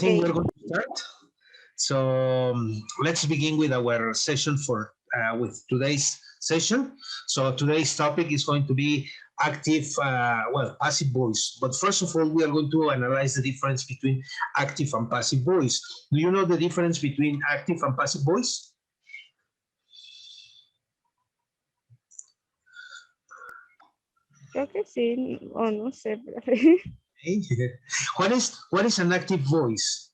think Okay. we're going to start. So let's begin with our session for with today's session. So today's topic is going to be active, passive voice. But first of all, we are going to analyze the difference between active and passive voice. Do you know the difference between active and passive voice? Creo que sí, o no sé, profe. Okay. What is an active voice?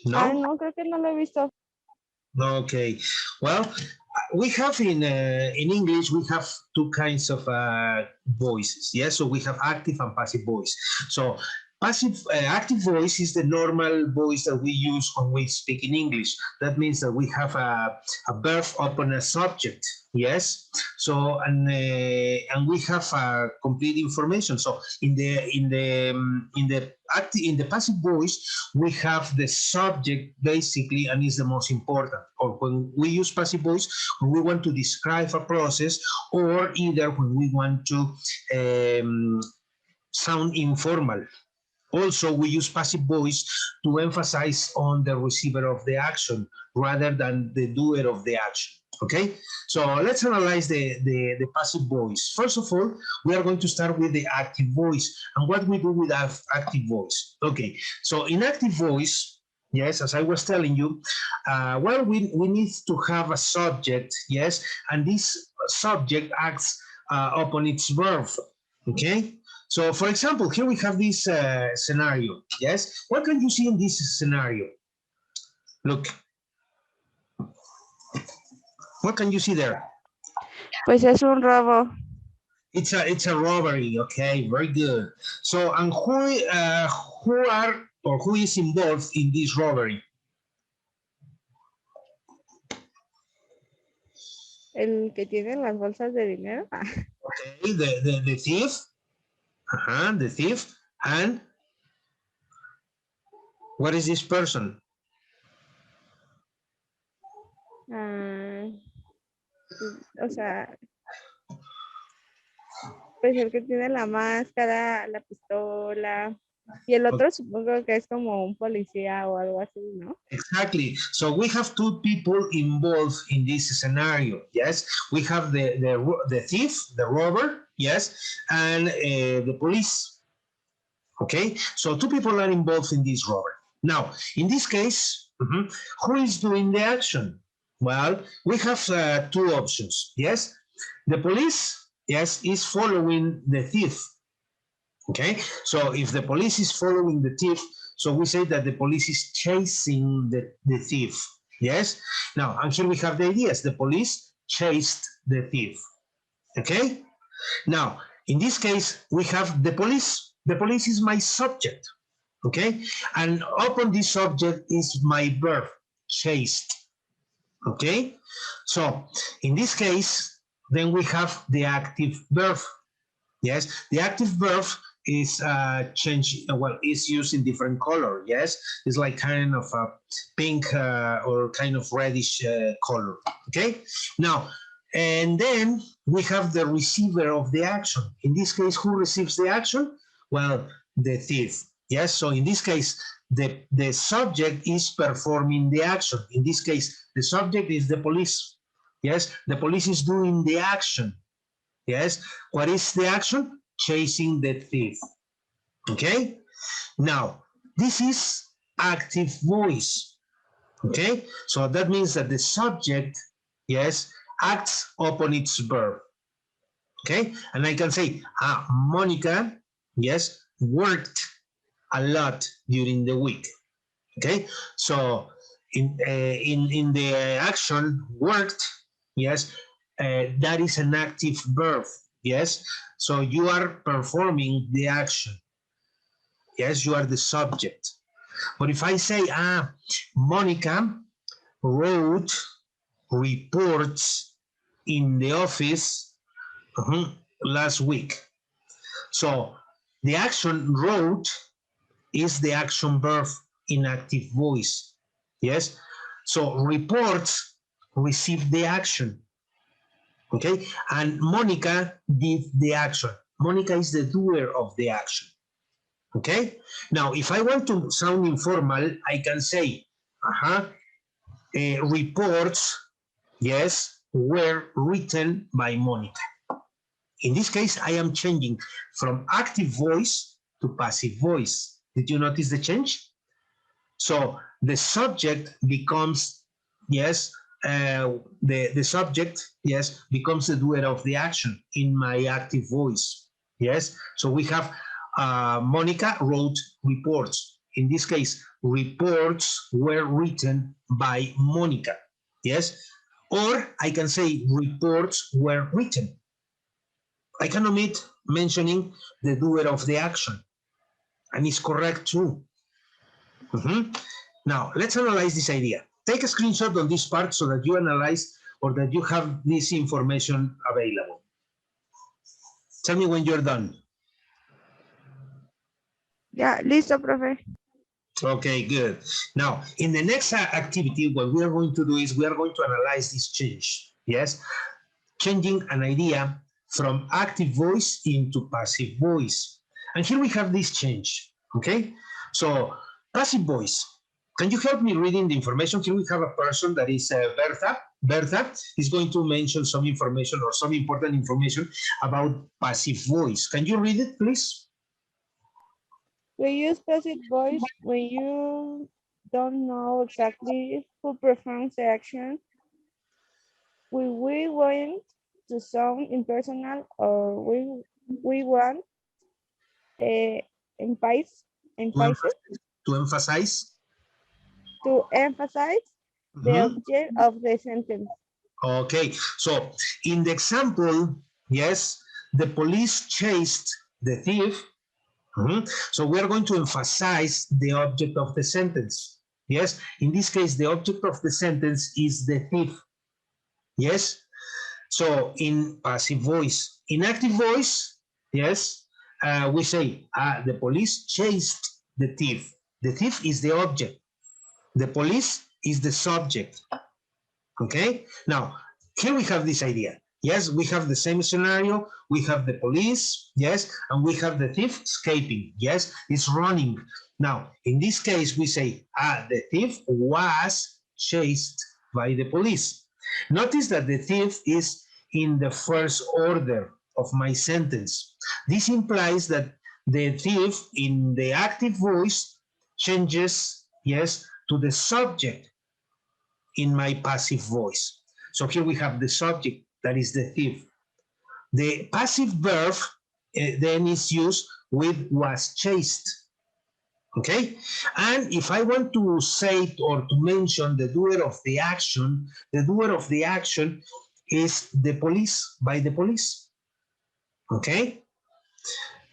No? No, creo que no lo he visto. Okay. Well, we have in English we have two kinds of voices. Yes, so we have active and passive voice. So active voice is the normal voice that we use when we speak in English. That means that we have a verb upon a subject. Yes. So and we have complete information. So in the passive voice, we have the subject basically, and is the most important. Or when we use passive voice, when we want to describe a process, or either when we want to sound informal. Also, we use passive voice to emphasize on the receiver of the action rather than the doer of the action. Okay, so let's analyze the passive voice. First of all, we are going to start with the active voice and what we do with active voice. Okay, so in active voice, yes, as I was telling you, we need to have a subject, yes, and this subject acts upon its verb. Okay, so for example, here we have this scenario, yes. What can you see in this scenario? Look, what can you see there? Pues es un robo. It's a robbery. Okay, very good. So, and who are or who is involved in this robbery? El que tiene las bolsas de dinero. Okay, the thief. The thief. And what is this person? O sea, pues el que tiene la máscara, la pistola. Y el otro supongo que es como un policía o algo así, ¿no? Exactly. So we have two people involved in this scenario. Yes, we have the thief, the robber. Yes, and the police. Okay, so two people are involved in this robbery. Now, in this case, who is doing the action? Well, we have two options. Yes, the police, yes, is following the thief. Okay, so if the police is following the thief, so we say that the police is chasing the thief. Yes, now, and here we have the ideas. The police chased the thief. Okay, now, in this case, we have the police. The police is my subject. Okay, and upon this subject is my verb, chased. Okay, so in this case, then we have the active verb. Yes, the active verb is is used in different color. Yes, it's like kind of a pink or kind of reddish color. Okay, now, and then we have the receiver of the action. In this case, who receives the action? Well, the thief. Yes, so in this case, the subject is performing the action. In this case, the subject is the police. Yes, the police is doing the action. Yes, what is the action? Chasing the thief. Okay, now this is active voice. Okay, so that means that the subject, yes, acts upon its verb. Okay, and I can say, Monica, yes, worked a lot during the week. Okay, so in the action worked, yes, that is an active verb. Yes, so you are performing the action. Yes, you are the subject. But if I say, Monica wrote reports in the office last week. So the action wrote is the action verb in active voice. Yes, so reports receive the action. Okay, and Monica did the action. Monica is the doer of the action. Okay, now if I want to sound informal, I can say, reports, yes, were written by Monica. In this case, I am changing from active voice to passive voice. Did you notice the change? So the subject becomes, yes, the subject, yes, becomes the doer of the action in my active voice. Yes, so we have Monica wrote reports. In this case, reports were written by Monica. Yes, or I can say reports were written. I can omit mentioning the doer of the action, and it's correct too. Now, let's analyze this idea. Take a screenshot on this part so that you analyze or that you have this information available. Tell me when you're done. Ya, listo, profe. Okay, good. Now, in the next activity, what we are going to do is we are going to analyze this change. Yes, changing an idea from active voice into passive voice. And here we have this change. Okay, so passive voice. Can you help me reading the information? Here we have a person that is Bertha. Bertha is going to mention some information or some important information about passive voice. Can you read it, please? We use passive voice when you don't know exactly who performs the action. We want to sound impersonal, or we want emphasize To emphasize. to emphasize the object of the sentence. Okay, so in the example, yes, the police chased the thief. So we are going to emphasize the object of the sentence. Yes, in this case, the object of the sentence is the thief. Yes, so in passive voice. In active voice, yes, we say the police chased the thief. The thief is the object. The police is the subject. Okay, now here we have this idea. Yes, we have the same scenario. We have the police, yes, and we have the thief escaping. Yes, it's running. Now, in this case, we say, the thief was chased by the police. Notice that the thief is in the first order of my sentence. This implies that the thief in the active voice changes, yes, to the subject in my passive voice. So here we have the subject, that is the thief. The passive verb then is used with was chased. Okay? And if I want to say or to mention the doer of the action is the police, by the police. Okay?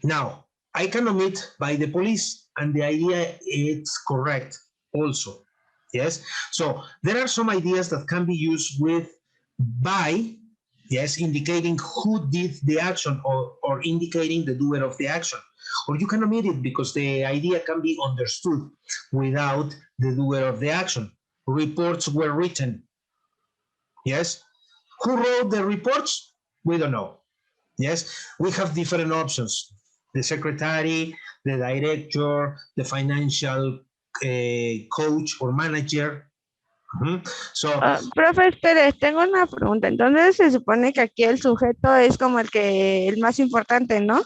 Now, I can omit by the police, and the idea is correct also. Yes, so there are some ideas that can be used with by, yes, indicating who did the action or indicating the doer of the action. Or you can omit it because the idea can be understood without the doer of the action. Reports were written. Yes, who wrote the reports? We don't know. Yes, we have different options. The secretary, the director, the financial coach or manager. So, Profe, espere, tengo una pregunta. Entonces se supone que aquí el sujeto es como el más importante, ¿no?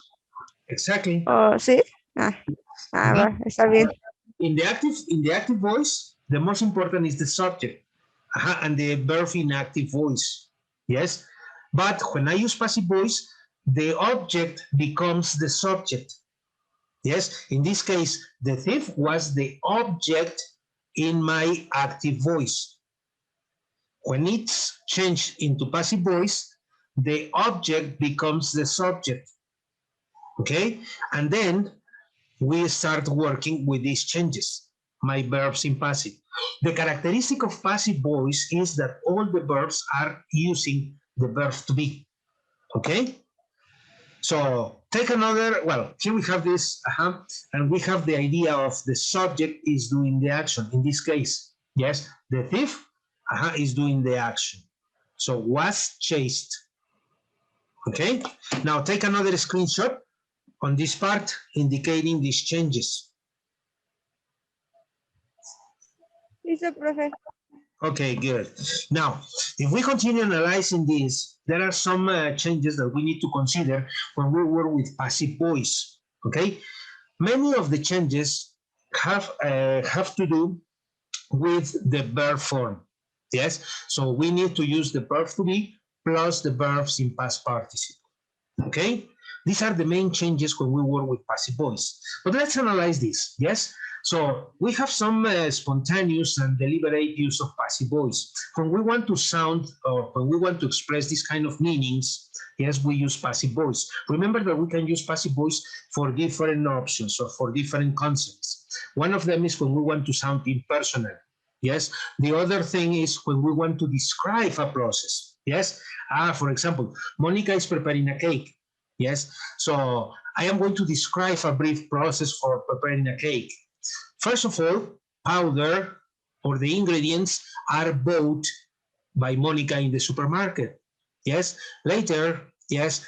exactly. ¿Sí? Va, está bien. In the active voice, the most important is the subject, and the verb in active voice. Yes, but when I use passive voice, the object becomes the subject. Yes, in this case, the thief was the object in my active voice. When it's changed into passive voice, the object becomes the subject. Okay, and then we start working with these changes, my verbs in passive. The characteristic of passive voice is that all the verbs are using the verb to be. Okay, so take another, well, here we have this, and we have the idea of the subject is doing the action. In this case, yes, the thief is doing the action. So was chased. Okay, now take another screenshot on this part indicating these changes. Listo, profe. Okay, good. Now, if we continue analyzing this, there are some changes that we need to consider when we work with passive voice. Okay, many of the changes have to do with the verb form. Yes, so we need to use the verb to be plus the verbs in past participle. Okay, these are the main changes when we work with passive voice. But let's analyze this. Yes, so we have some spontaneous and deliberate use of passive voice. When we want to sound or when we want to express this kind of meanings, yes, we use passive voice. Remember that we can use passive voice for different options or for different concepts. One of them is when we want to sound impersonal. Yes, the other thing is when we want to describe a process. Yes, for example, Monica is preparing a cake. Yes, so I am going to describe a brief process for preparing a cake. First of all, powder or the ingredients are bought by Monica in the supermarket. Yes, later, yes,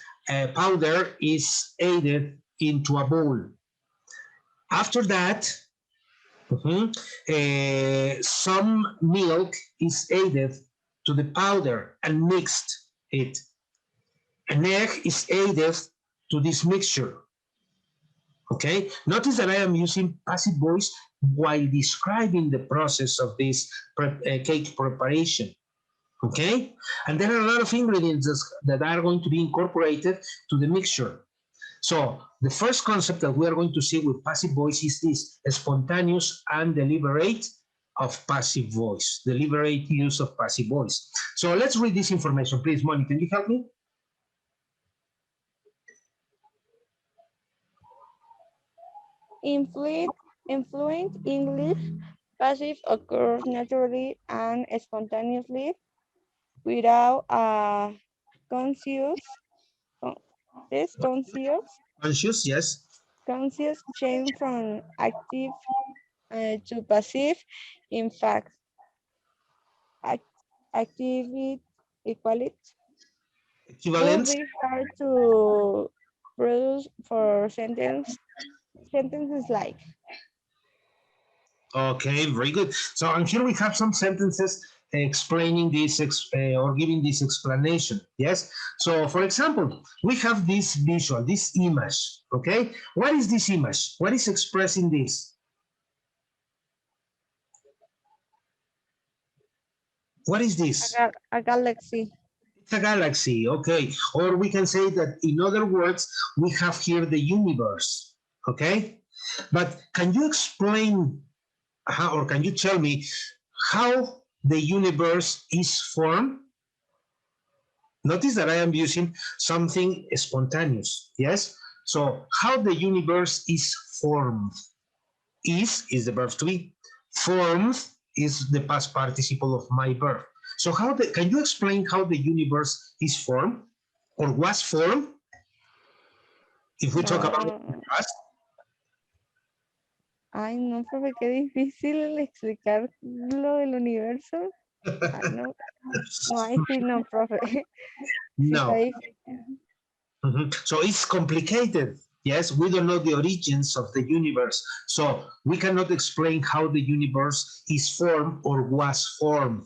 powder is added into a bowl. After that, some milk is added to the powder and mixed it. An egg is added to this mixture. Okay, notice that I am using passive voice while describing the process of this cake preparation. Okay, and there are a lot of ingredients that are going to be incorporated to the mixture. So the first concept that we are going to see with passive voice is this: spontaneous and deliberate of passive voice, deliberate use of passive voice. So let's read this information, please. Monica, can you help me? In fluent English, passive occurs naturally and spontaneously without a conscious, Conscious, yes. conscious change from active to passive. In fact, activity equality would Equivalence. be hard to produce for sentences like. Okay, very good. So, and here we have some sentences explaining this or giving this explanation. Yes. So, for example, we have this visual, this image. Okay. What is this image? What is expressing this? What is this? A galaxy. It's a galaxy. Okay. Or we can say that, in other words, we have here the universe. Okay. But can you explain how, or can you tell me how the universe is formed? Notice that I am using something spontaneous, yes? So how the universe is formed. Is the verb to be. Formed is the past participle of my verb. So can you explain how the universe is formed or was formed? If we talk about the past. Ay, no, profe, qué difícil explicar lo del universo. Ay, no, no, ay, sí, no, profe. Sí, está No. difícil. So it's complicated. Yes, we don't know the origins of the universe. So we cannot explain how the universe is formed or was formed.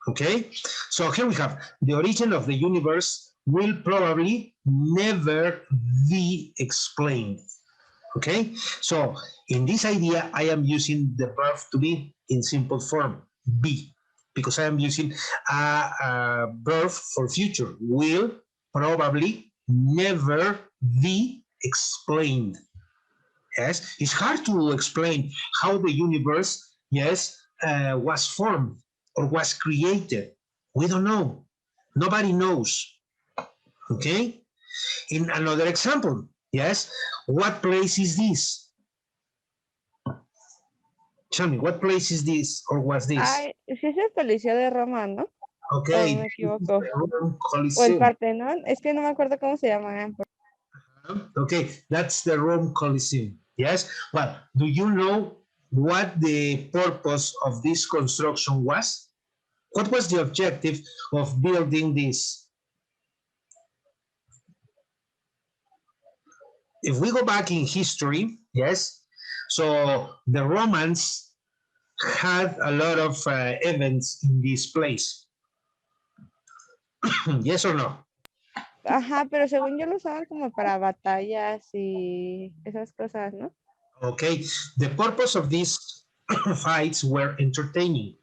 Okay, so here we have the origin of the universe will probably never be explained. Okay, so in this idea, I am using the verb to be in simple form, be, because I am using a verb for future, will probably never be explained. Yes, it's hard to explain how the universe, yes, was formed or was created. We don't know. Nobody knows. Okay. In another example, yes, what place is this? Tell me, what place is this or was this? Ay, sí es el Coliseo de Roma, ¿no? Okay. O me equivoco. Roman O el Coliseum. Partenón, es que no me acuerdo cómo se llama. Okay, that's the Rome Coliseum. Yes. Well, do you know what the purpose of this construction was? What was the objective of building this? If we go back in history, yes, so the Romans had a lot of events in this place. Yes or no? Ajá, pero según yo lo usaban como para batallas y esas cosas, ¿no? Okay, the purpose of these fights were entertaining.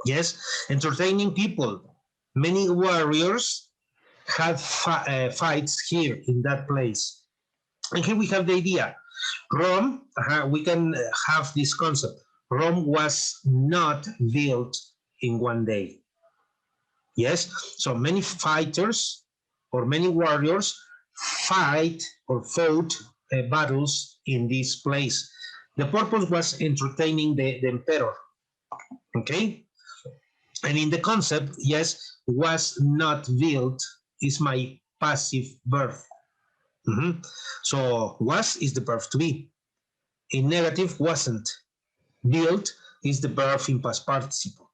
Yes, entertaining people. Many warriors had fights here in that place. And here we have the idea. Rome, we can have this concept. Rome was not built in one day. Yes, so many fighters or many warriors fight or fought battles in this place. The purpose was entertaining the emperor. Okay, and in the concept, yes, was not built is my passive verb. So was is the verb to be. In negative, wasn't. Built is the verb in past participle.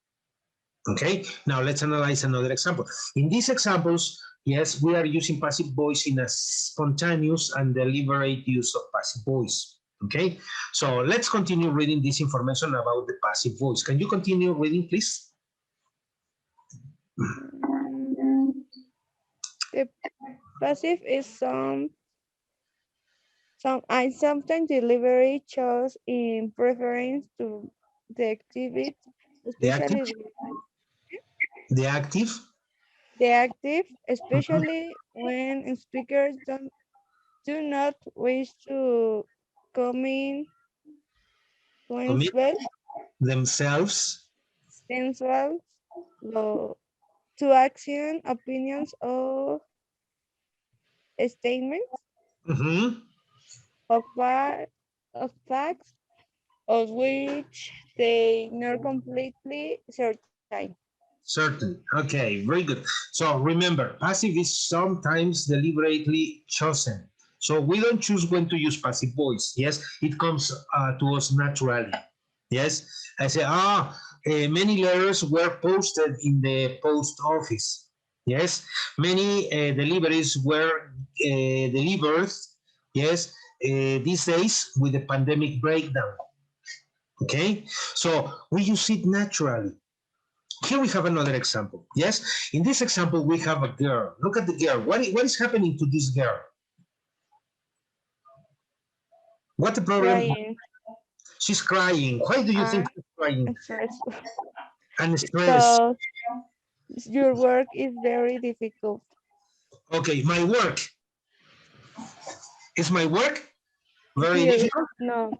Okay, now let's analyze another example. In these examples, yes, we are using passive voice in a spontaneous and deliberate use of passive voice. Okay, so let's continue reading this information about the passive voice. Can you continue reading, please? The passive is I sometimes deliberately chose in preference to the activity, The active, especially the active, the active, especially when speakers do not wish to comment commit themselves themselves. themselves to action, opinions, or statements Mhm. of, of facts of which they not completely certain. Certain. Okay, very good. So remember, passive is sometimes deliberately chosen. So we don't choose when to use passive voice. Yes, it comes to us naturally. Yes, I say, many letters were posted in the post office. Yes, many deliveries were delivered. Yes, these days with the pandemic breakdown. Okay, so we use it naturally. Here we have another example. Yes, in this example, we have a girl. Look at the girl. What is happening to this girl? What the problem? Crying She's crying. Why do you think and she's crying? stressful. And stressed. So your work is very difficult. Okay, my work. Is my work very Here, difficult? no,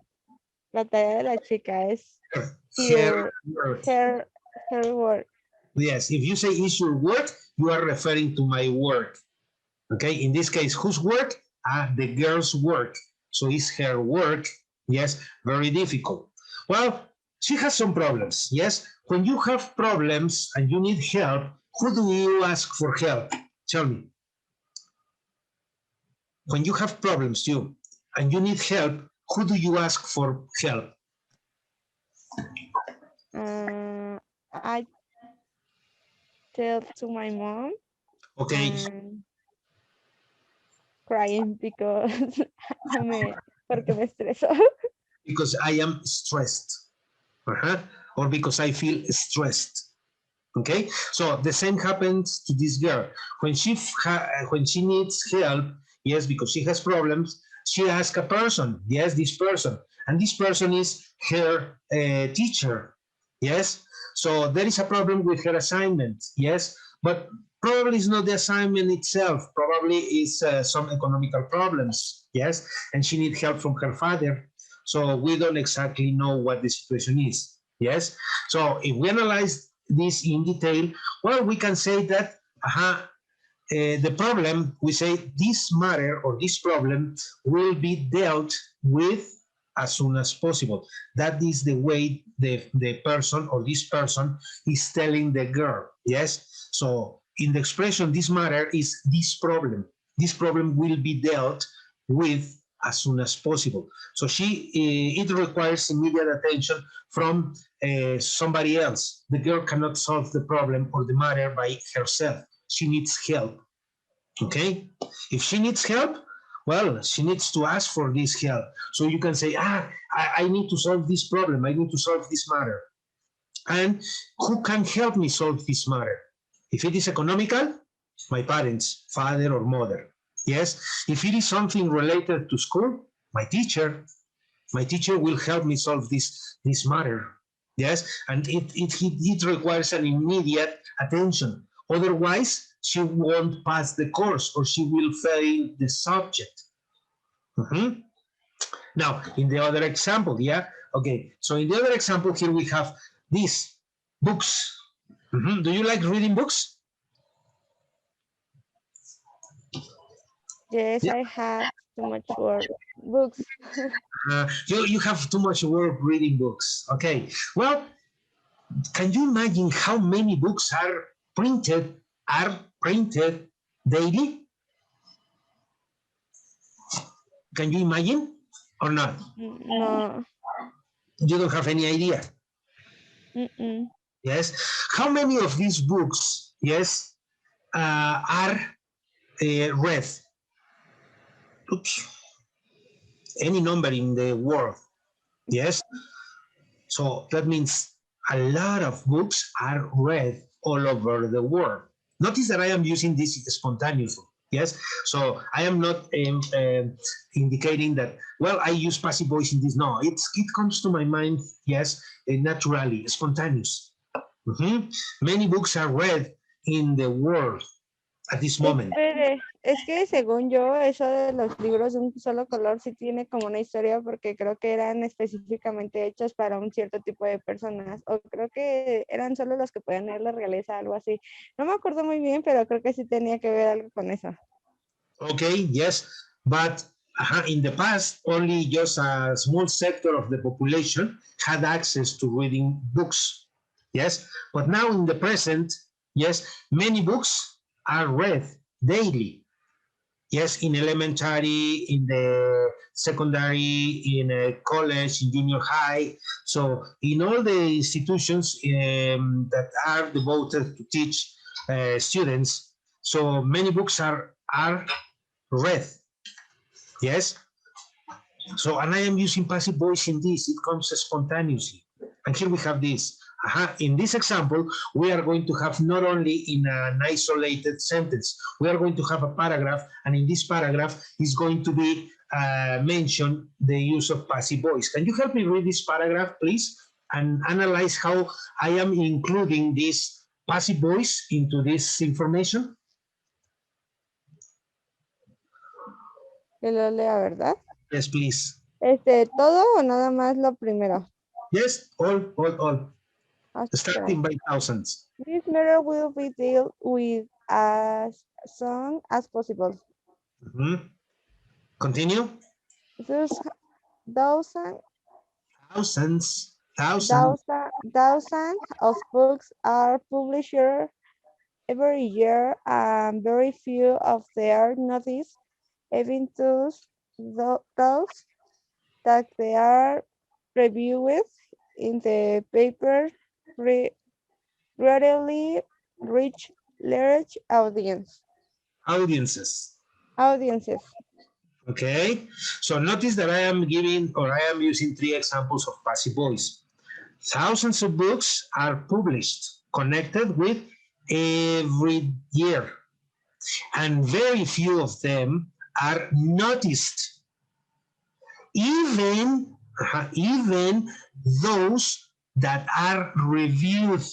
la tarea de la chica es Her here, work. her work. Yes, if you say is your work, you are referring to my work. Okay, in this case, whose work? The girl's work. So it's her work. Yes, very difficult. Well, she has some problems. Yes, when you have problems and you need help, who do you ask for help? Tell me. When you have problems, and you need help, who do you ask for help? I tell to my mom Okay, and crying because porque me estreso. because I am stressed, or because I feel stressed. Okay, so the same happens to this girl when when she needs help. Yes, because she has problems, she asks a person. Yes, this person, and this person is her teacher. Yes, so there is a problem with her assignment. Yes, but probably it's not the assignment itself. Probably it's some economical problems. Yes, and she needs help from her father. So we don't exactly know what the situation is. Yes, so if we analyze this in detail, well, we can say that the problem, we say this matter or this problem will be dealt with as soon as possible. That is the way the person or this person is telling the girl. Yes. So in the expression, this matter is this problem. This problem will be dealt with as soon as possible. So it requires immediate attention from somebody else. The girl cannot solve the problem or the matter by herself. She needs help. Okay? If she needs help, well, she needs to ask for this help. So you can say, I need to solve this problem. I need to solve this matter. And who can help me solve this matter? If it is economical, my parents, father or mother. Yes. If it is something related to school, my teacher will help me solve this matter. Yes. And it requires an immediate attention. Otherwise, she won't pass the course or she will fail the subject. Mhm. Now, in the other example, yeah, okay. So in the other example here we have these books. Do you like reading books? Yes, Yeah. I have too much work. Books. You have too much work reading books. Okay. Well, can you imagine how many books are printed daily? Can you imagine or not? No. You don't have any idea. Mm-mm. Yes. How many of these books, yes, are read? Oops. Any number in the world. Yes. So that means a lot of books are read all over the world. Notice that I am using this spontaneously. Yes. So I am not indicating that, well, I use passive voice in this. No, it comes to my mind, yes, naturally, spontaneous. Many books are read in the world at this moment. Espere, es que según yo, eso de los libros de un solo color sí tiene como una historia porque creo que eran específicamente hechos para un cierto tipo de personas o creo que eran solo los que podían leer la realeza, algo así. No me acuerdo muy bien, pero creo que sí tenía que ver algo con eso. Okay, yes, but in the past, only just a small sector of the population had access to reading books. Yes, but now in the present, yes, many books are read daily. Yes, in elementary, in the secondary, in college, in junior high. So in all the institutions that are devoted to teach students, so many books are read. Yes. So, and I am using passive voice in this. It comes spontaneously. And here we have this. In this example, we are going to have not only in an isolated sentence, we are going to have a paragraph, and in this paragraph is going to be mentioned the use of passive voice. Can you help me read this paragraph, please, and analyze how I am including this passive voice into this information? Que lo lea, ¿verdad? Yes, please. ¿Todo o nada más lo primero? Yes, all. Okay. Starting by thousands. This matter will be dealt with as soon as possible. Continue. Thousands Thousands of books are published every year, and very few of them are noticed, even those that they are reviewed in the paper rarely reach large audiences. Okay, so notice that I am using 3 examples of passive voice. Thousands of books are published, connected with every year, and very few of them are noticed. Even those that are reviewed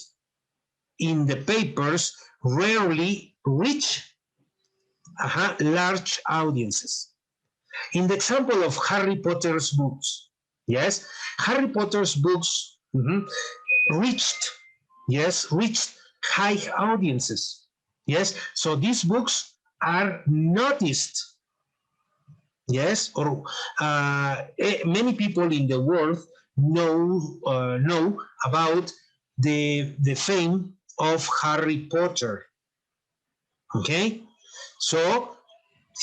in the papers rarely reach large audiences. In the example of Harry Potter's books, yes, Harry Potter's books reached high audiences. Yes, so these books are noticed. Yes, or many people in the world know about the fame of Harry Potter. Okay, so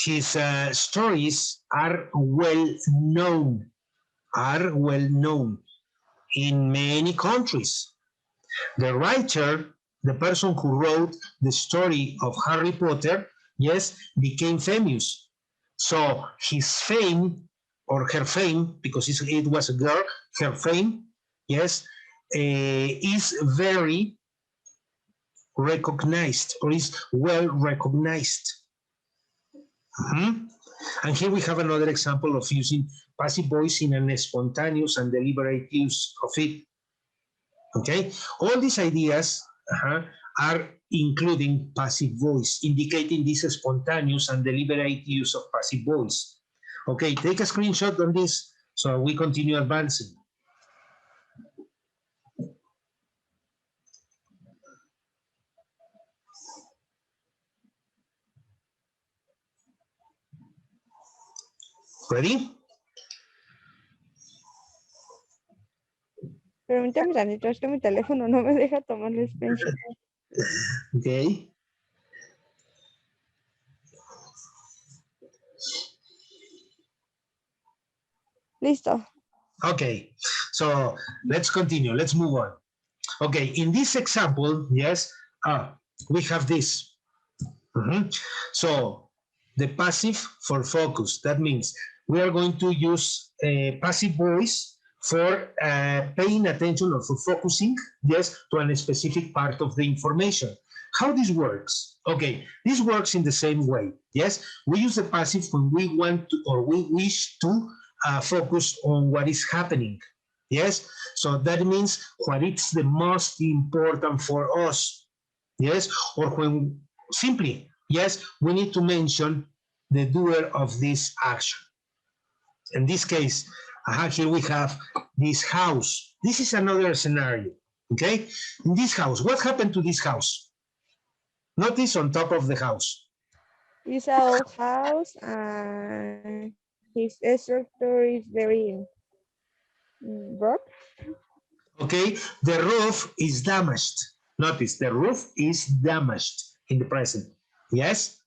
his stories are well known in many countries. The writer, the person who wrote the story of Harry Potter, yes, became famous. So his fame or her fame, because it was a girl, her fame, yes, is very recognized or is well recognized. And here we have another example of using passive voice in a spontaneous and deliberate use of it. Okay, all these ideas are including passive voice, indicating this spontaneous and deliberate use of passive voice. Okay, take a screenshot on this so we continue advancing. Ready? Permítame tantito, es que mi teléfono no me deja tomar el screenshot. Okay. Listo. Okay, so let's continue. Let's move on. Okay, in this example, yes, we have this. So the passive for focus, that means we are going to use passive voice for paying attention or for focusing, yes, to a specific part of the information. How this works? Okay, this works in the same way, yes? We use the passive when we want to or we wish to focus on what is happening, yes? So that means what is the most important for us, yes? Or when simply, yes, we need to mention the doer of this action. In this case, here we have this house. This is another scenario, okay? In this house, what happened to this house? Notice on top of the house. It's an old house and his structure is very broke. Okay, the roof is damaged. Notice the roof is damaged in the present. Yes?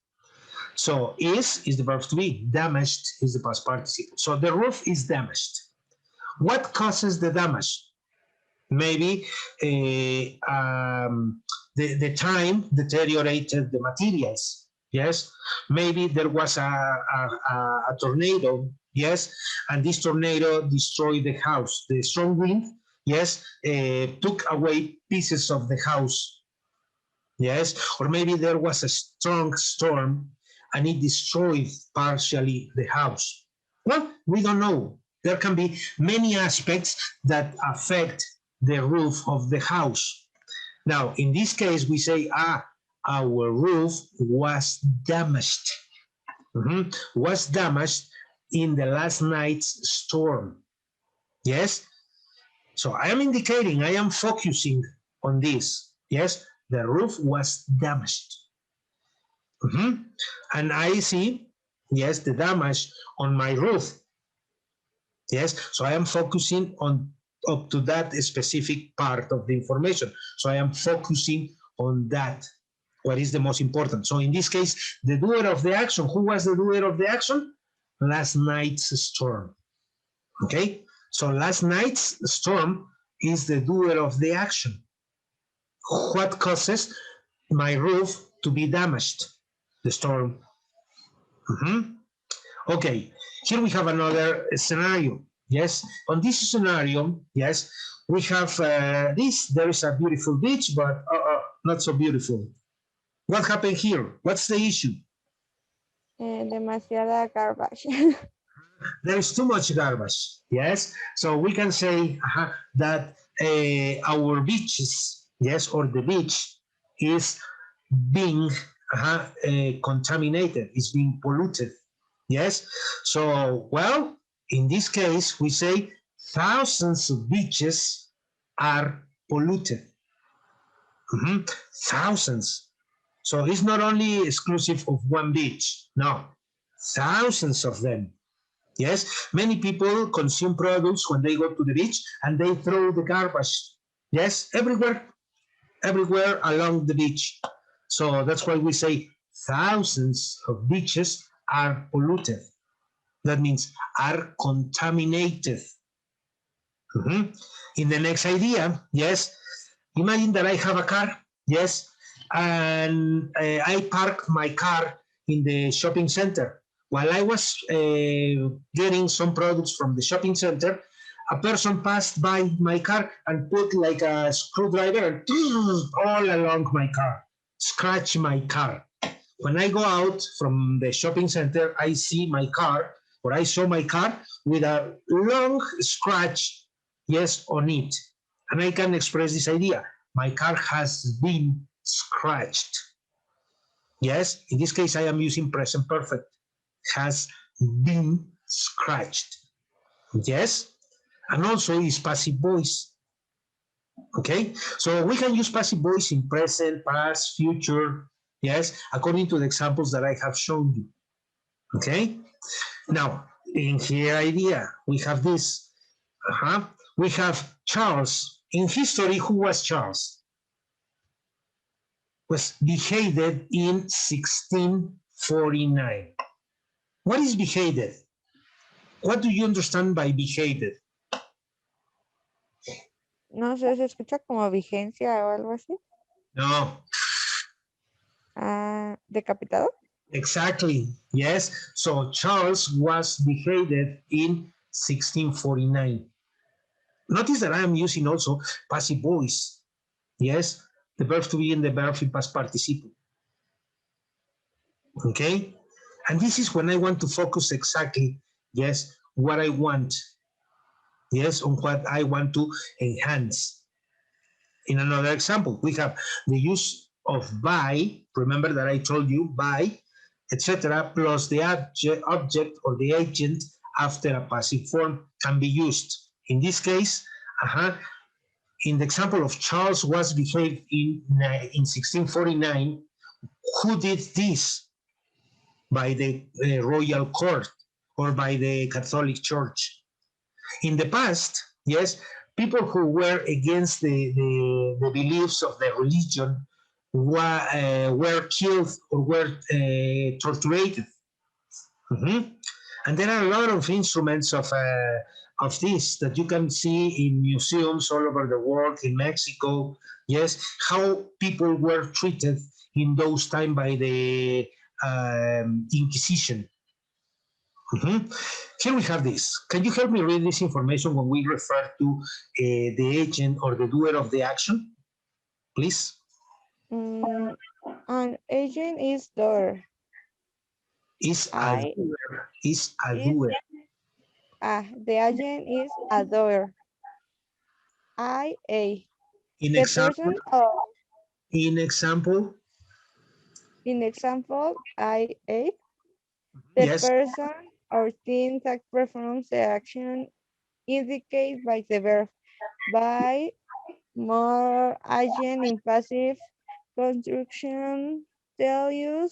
So is the verb to be. Damaged is the past participle. So the roof is damaged. What causes the damage? Maybe the time deteriorated the materials. Yes, maybe there was a tornado. Yes, and this tornado destroyed the house. The strong wind, yes, took away pieces of the house. Yes, or maybe there was a strong storm and it destroyed partially the house. Well, we don't know. There can be many aspects that affect the roof of the house. Now, in this case, we say, our roof was damaged. Was damaged in the last night's storm. Yes? So I am indicating, I am focusing on this. Yes? The roof was damaged. And I see, yes, the damage on my roof. Yes, so I am focusing on up to that specific part of the information. So I am focusing on that, what is the most important. So in this case, the doer of the action, who was the doer of the action? Last night's storm. Okay, so last night's storm is the doer of the action. What causes my roof to be damaged? The storm. Okay, here we have another scenario. Yes, on this scenario, yes, we have this. There is a beautiful beach, but not so beautiful. What happened here? What's the issue? Demasiada garbage. There is too much garbage. Yes, so we can say that our beaches, yes, or the beach is being contaminated, is being polluted. Yes, so well, in this case, we say thousands of beaches are polluted. Thousands. So it's not only exclusive of one beach. No, thousands of them. Yes, many people consume products when they go to the beach and they throw the garbage. Yes, everywhere along the beach. So that's why we say thousands of beaches are polluted. That means are contaminated. In the next idea, yes, imagine that I have a car, yes, and I park my car in the shopping center. while I was getting some products from the shopping center, a person passed by my car and put like a screwdriver and all along my car, scratch my car. When I go out from the shopping center, I see my car, or I saw my car with a long scratch, yes, on it. And I can express this idea. My car has been scratched. Yes, in this case, I am using present perfect. Has been scratched. Yes, and also is passive voice. Okay, so we can use passive voice in present, past, future. Yes, according to the examples that I have shown you. Okay, now in here idea we have this. We have Charles. In history, who was Charles? Was beheaded in 1649. What is beheaded? What do you understand by beheaded? No sé, se escucha como vigencia o algo así. No, Ah, decapitado. exactly. Yes. So Charles was beheaded in 1649. Notice that I am using also passive voice. Yes. The verb to be and the verb in past participle. Okay. And this is when I want to focus exactly, yes, what I want. Yes, on what I want to enhance. In another example, we have the use of by, remember that I told you by, etc., plus the object or the agent after a passive form can be used. In this case, in the example of Charles was beheaded in 1649, who did this? By the royal court or by the Catholic Church. In the past, yes, people who were against the beliefs of the religion were killed or were tortured. And there are a lot of instruments of this that you can see in museums all over the world, in Mexico. Yes, how people were treated in those times by the Inquisition. Here we have this. Can you help me read this information when we refer to the agent or the doer of the action, please? An agent is door. Is a I doer. Is a is doer. the agent is a door. A. In The example, person of in example, in example A. The yes, person or thing that performs the action indicated by the verb by more agent in passive construction tell you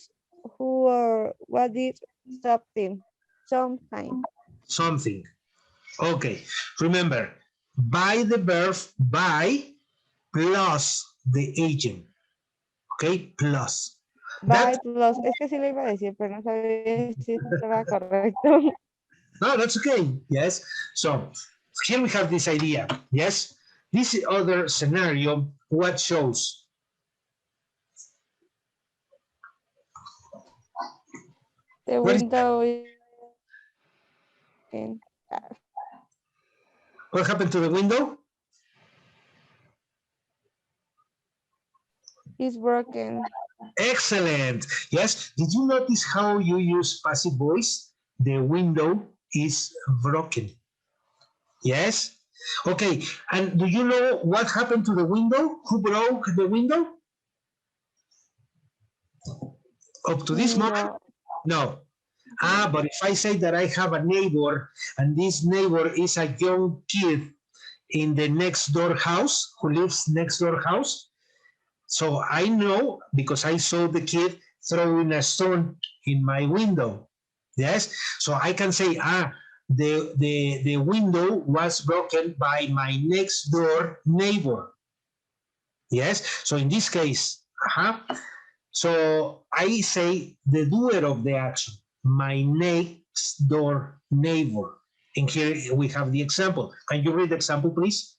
who or what is something sometime. something. Okay, remember, by the verb by plus the agent. Okay, plus. By That, plus, es que sí lo iba a decir, pero no sabía si estaba correcto. no, that's okay. Yes. So here we have this idea. Yes. This other scenario, what shows? The What is window is in, what happened to the window? is broken. Excellent. Yes. Did you notice how you use passive voice? The window is broken. Yes. Okay. And do you know what happened to the window? Who broke the window? Up to this moment? No. No. But if I say that I have a neighbor and this neighbor is a young kid in the next door house who lives next door house, so I know because I saw the kid throwing a stone in my window. Yes, so I can say, the window was broken by my next door neighbor. Yes, so in this case, so I say the doer of the action, my next door neighbor. And here we have the example. Can you read the example, please?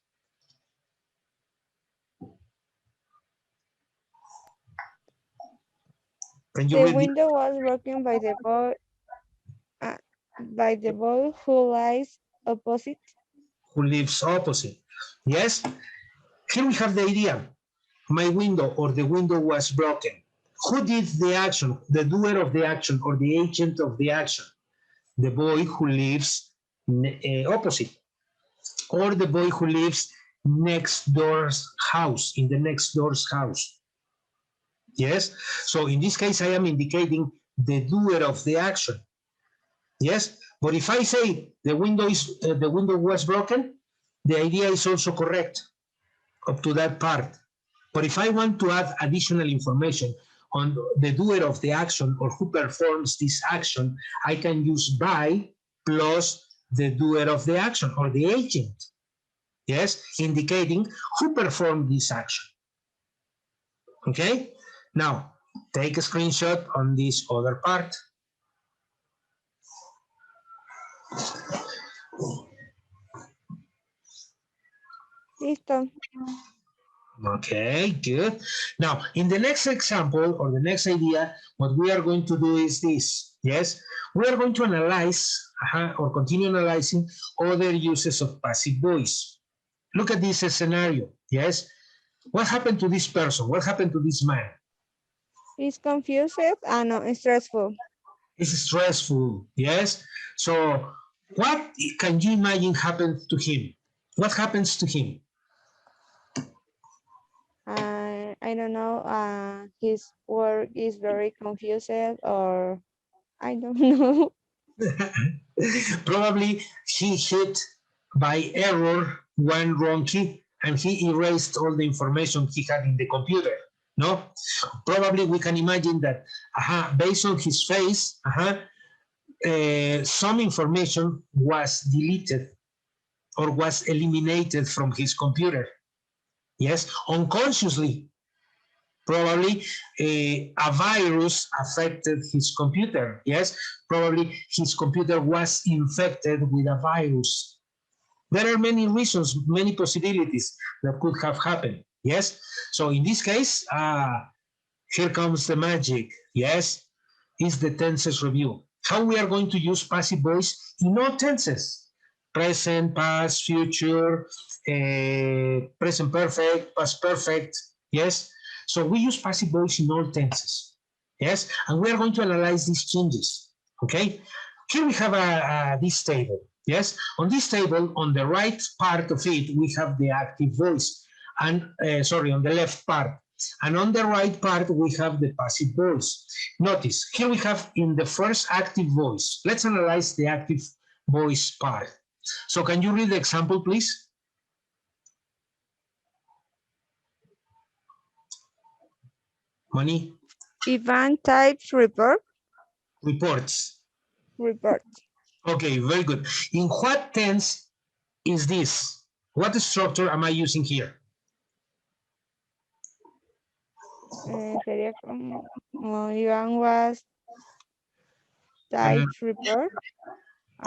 Can you The read the window was broken by the boy. like the boy who lies opposite. Who lives opposite. Yes, here we have the idea. My window or the window was broken. Who did the action? The doer of the action or the agent of the action? The boy who lives opposite, or the boy who lives next door's house, in the next door's house. Yes, so in this case, I am indicating the doer of the action. Yes, but if I say the window was broken, the idea is also correct up to that part. But if I want to add additional information on the doer of the action or who performs this action, I can use by plus the doer of the action or the agent. Yes, indicating who performed this action. Okay, now take a screenshot on this other part. Listo. Okay, good. Now, in the next example or the next idea, what we are going to do is this. Yes, we are going to analyze or continue analyzing other uses of passive voice. Look at this scenario. Yes, what happened to this person? What happened to this man? He's confused and stressful. It's stressful. Yes. So, what can you imagine happened to him? What happens to him? I don't know. His work is very confused or I don't know. Probably he hit by error one wrong key and he erased all the information he had in the computer. No, probably we can imagine that based on his face, some information was deleted or was eliminated from his computer. Yes, unconsciously. Probably a virus affected his computer. Yes, probably his computer was infected with a virus. There are many reasons, many possibilities that could have happened. Yes, so in this case, here comes the magic. Yes, is the tenses review. How we are going to use passive voice in all tenses: present, past, future, present perfect, past perfect. Yes, so we use passive voice in all tenses. Yes, and we are going to analyze these changes. Okay, here we have this table. Yes, on this table, on the right part of it, we have the active voice, and sorry, on the left part. And on the right part, we have the passive voice. Notice, here we have in the first active voice. Let's analyze the active voice part. So can you read the example, please? Money? Ivan types report. Reports. Report. Okay, very good. In what tense is this? What structure am I using here? Sería como Ivan was types report.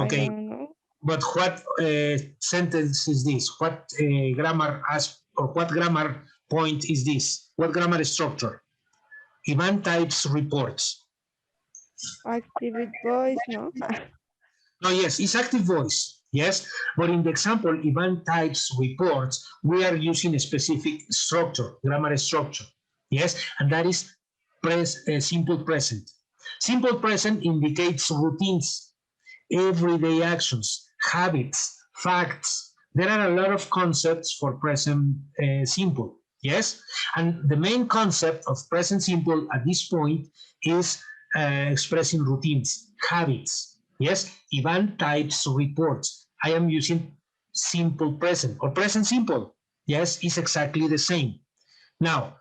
Okay. I don't know. But what sentence is this? What grammar or what grammar point is this? What grammar structure? Ivan types reports. Activate voice, no? No, yes, it's active voice. Yes, but in the example, Ivan types reports, we are using a specific structure, grammar structure. Yes, and that is simple present. Simple present indicates routines, everyday actions, habits, facts. There are a lot of concepts for present simple. Yes, and the main concept of present simple at this point is expressing routines, habits. Yes, Ivan types reports. I am using simple present or present simple. Yes, it's exactly the same. Now,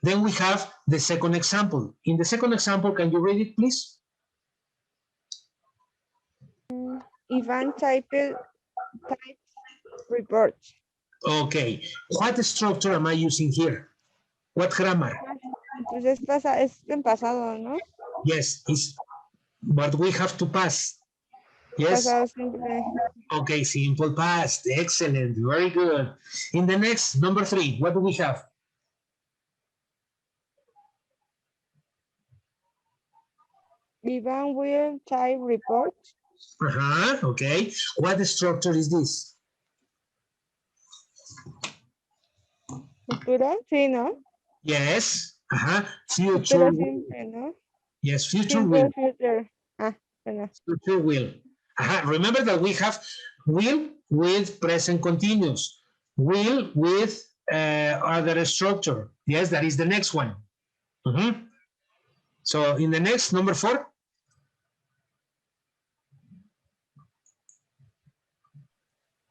then we have the second example. In the second example, can you read it, please? Ivan types report. Okay, what structure am I using here? What grammar? Pues es en pasado, ¿no? Yes, it's, but we have to pass. Yes? Pasado simple. Okay, simple past. Excellent. Very good. In the next, number 3, what do we have? Ivan will type report. Okay. What structure is this? Futuro, sí, ¿no? Yes. Future. Futuro simple, ¿no? Yes, future will. Simple future. Ah, bueno. Future will. Remember that we have will with present continuous. Will with other structure. Yes, that is the next one. So in the next, number 4.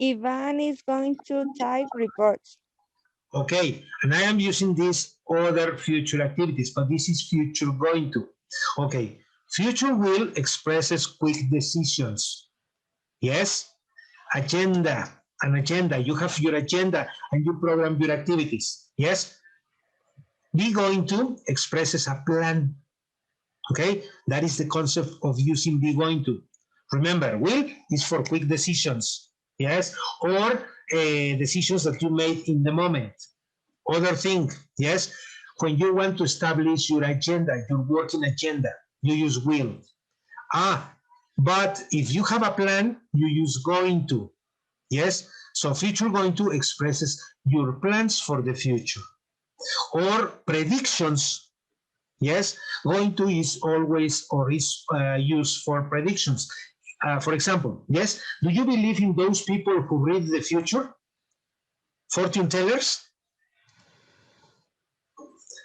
Ivan is going to type reports. Okay, and I am using these other future activities, but this is future going to. Okay, future will expresses quick decisions. Yes, agenda, an agenda. You have your agenda and you program your activities. Yes, be going to expresses a plan. Okay, that is the concept of using be going to. Remember, will is for quick decisions. Yes, or decisions that you made in the moment. Other thing, yes, when you want to establish your agenda, your working agenda, you use will. But if you have a plan, you use going to. Yes, so future going to expresses your plans for the future. Or predictions. Yes, going to is always or is used for predictions. For example, yes, do you believe in those people who read the future? Fortune tellers?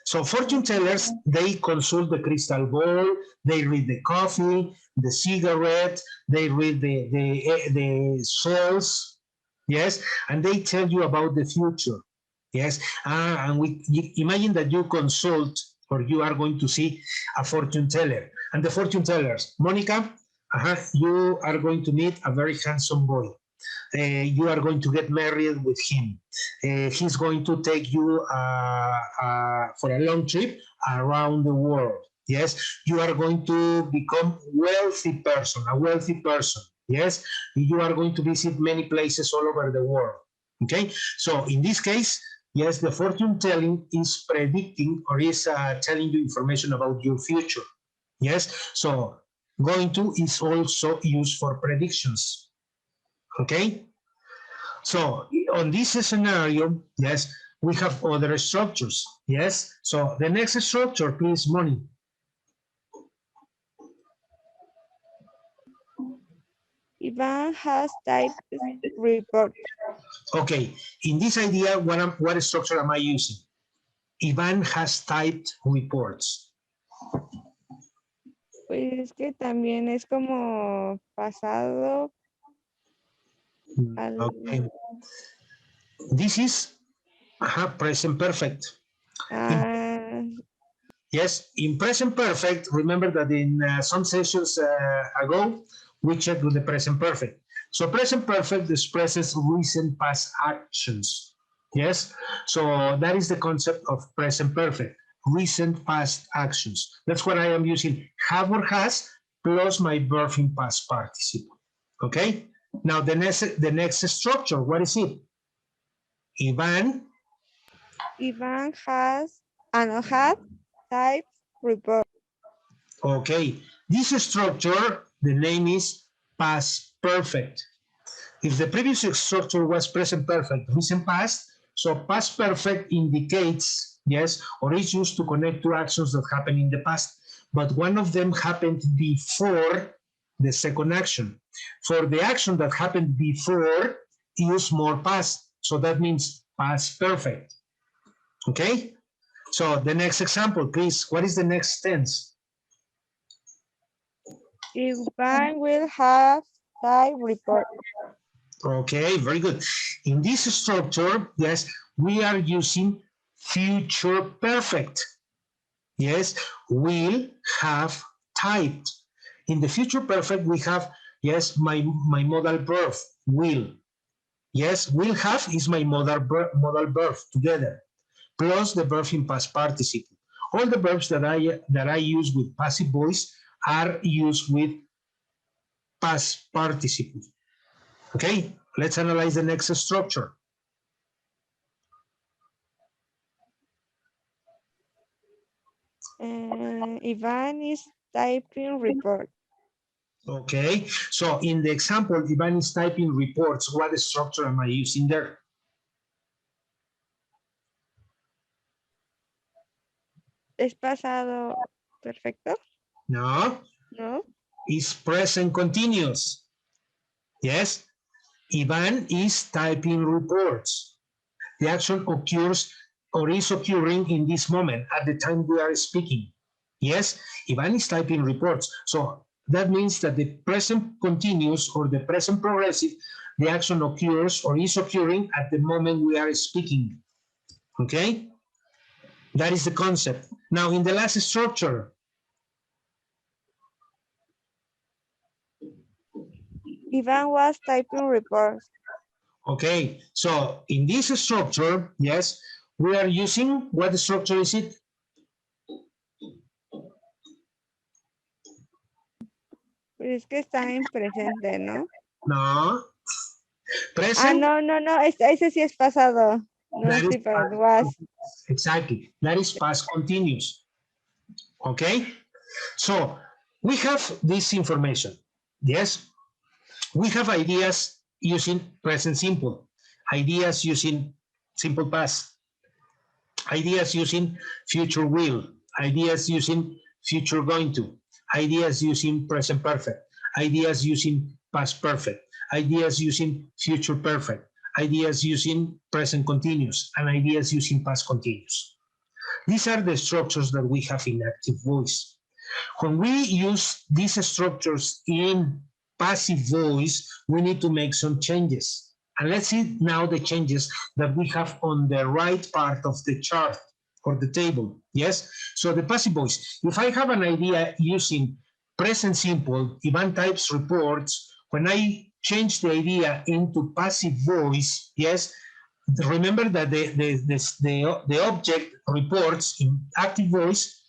So fortune tellers, they consult the crystal ball, they read the coffee, the cigarette, they read the shells, yes, and they tell you about the future, yes. And imagine that you consult or you are going to see a fortune teller, and the fortune tellers, Monica, you are going to meet a very handsome boy. You are going to get married with him. He's going to take you for a long trip around the world. Yes, you are going to become a wealthy person. Yes, you are going to visit many places all over the world. Okay, so in this case, yes, the fortune telling is predicting or is telling you information about your future. Yes, so going to is also used for predictions. Okay, so on this scenario, yes, we have other structures. Yes, so the next structure, please, Moni. Ivan has typed report. Okay, in this idea, what structure am I using? Ivan has typed reports. Pues que también es como pasado. Okay, this is present perfect. Yes, in present perfect, remember that in some sessions ago, we checked with the present perfect. So present perfect expresses recent past actions. Yes, so that is the concept of present perfect, recent past actions. That's what I am using have or has plus my verb in past participle. Okay, now the next structure, what is it? Ivan has typed report. Okay, this structure, the name is past perfect. If the previous structure was present perfect, recent past, so past perfect indicates, yes, or is used to connect two actions that happened in the past, but one of them happened before the second action. For the action that happened before, use more past, so that means past perfect. Okay, so the next example, please, what is the next tense? Ivan will have type report. Okay, very good. In this structure, yes, we are using future perfect. Yes, will have typed. In the future perfect, we have, yes, my modal verb, will. Yes, will have is my modal verb together, plus the verb in past participle. All the verbs that I use with passive voice are used with past participle. Okay, let's analyze the next structure. Ivan is typing report. Okay, so in the example, Ivan is typing reports. What structure am I using there? ¿Es pasado perfecto? No, ¿No? it's present continuous. Yes, Ivan is typing reports. The action occurs or is occurring in this moment at the time we are speaking. Yes, Ivan is typing reports. So that means that the present continuous or the present progressive, the action occurs or is occurring at the moment we are speaking. Okay? That is the concept. Now, in the last structure, Ivan was typing reports. okay, so in this structure, yes, we are using, what structure is it? Pero es que está en presente, ¿no? No, Ah, present. no, ese sí es pasado. No, That is sí, pero was. exactly. That is past continuous. Okay? So we have this information. Yes? We have ideas using present simple, ideas using simple past, ideas using future will, ideas using future going to, ideas using present perfect, ideas using past perfect, ideas using future perfect, ideas using present continuous, and ideas using past continuous. These are the structures that we have in active voice. When we use these structures in passive voice, we need to make some changes. And let's see now the changes that we have on the right part of the chart or the table. Yes? So the passive voice. If I have an idea using present simple, Ivan types reports, when I change the idea into passive voice, yes, remember that the object reports in active voice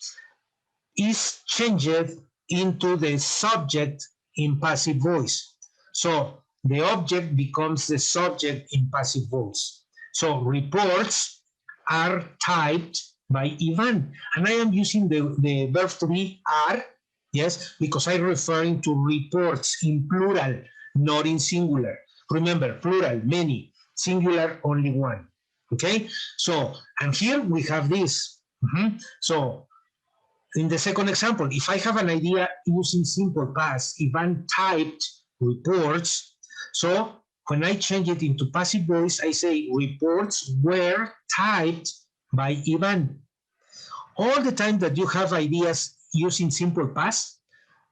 is changed into the subject in passive voice. So the object becomes the subject in passive voice. So reports are typed by Ivan. And I am using the verb to be are, yes, because I'm referring to reports in plural, not in singular. Remember, plural, many, singular, only one. Okay, so, and here we have this. So in the second example, if I have an idea using simple past, Ivan typed reports. So when I change it into passive voice, I say reports were typed by Ivan. All the time that you have ideas using simple past,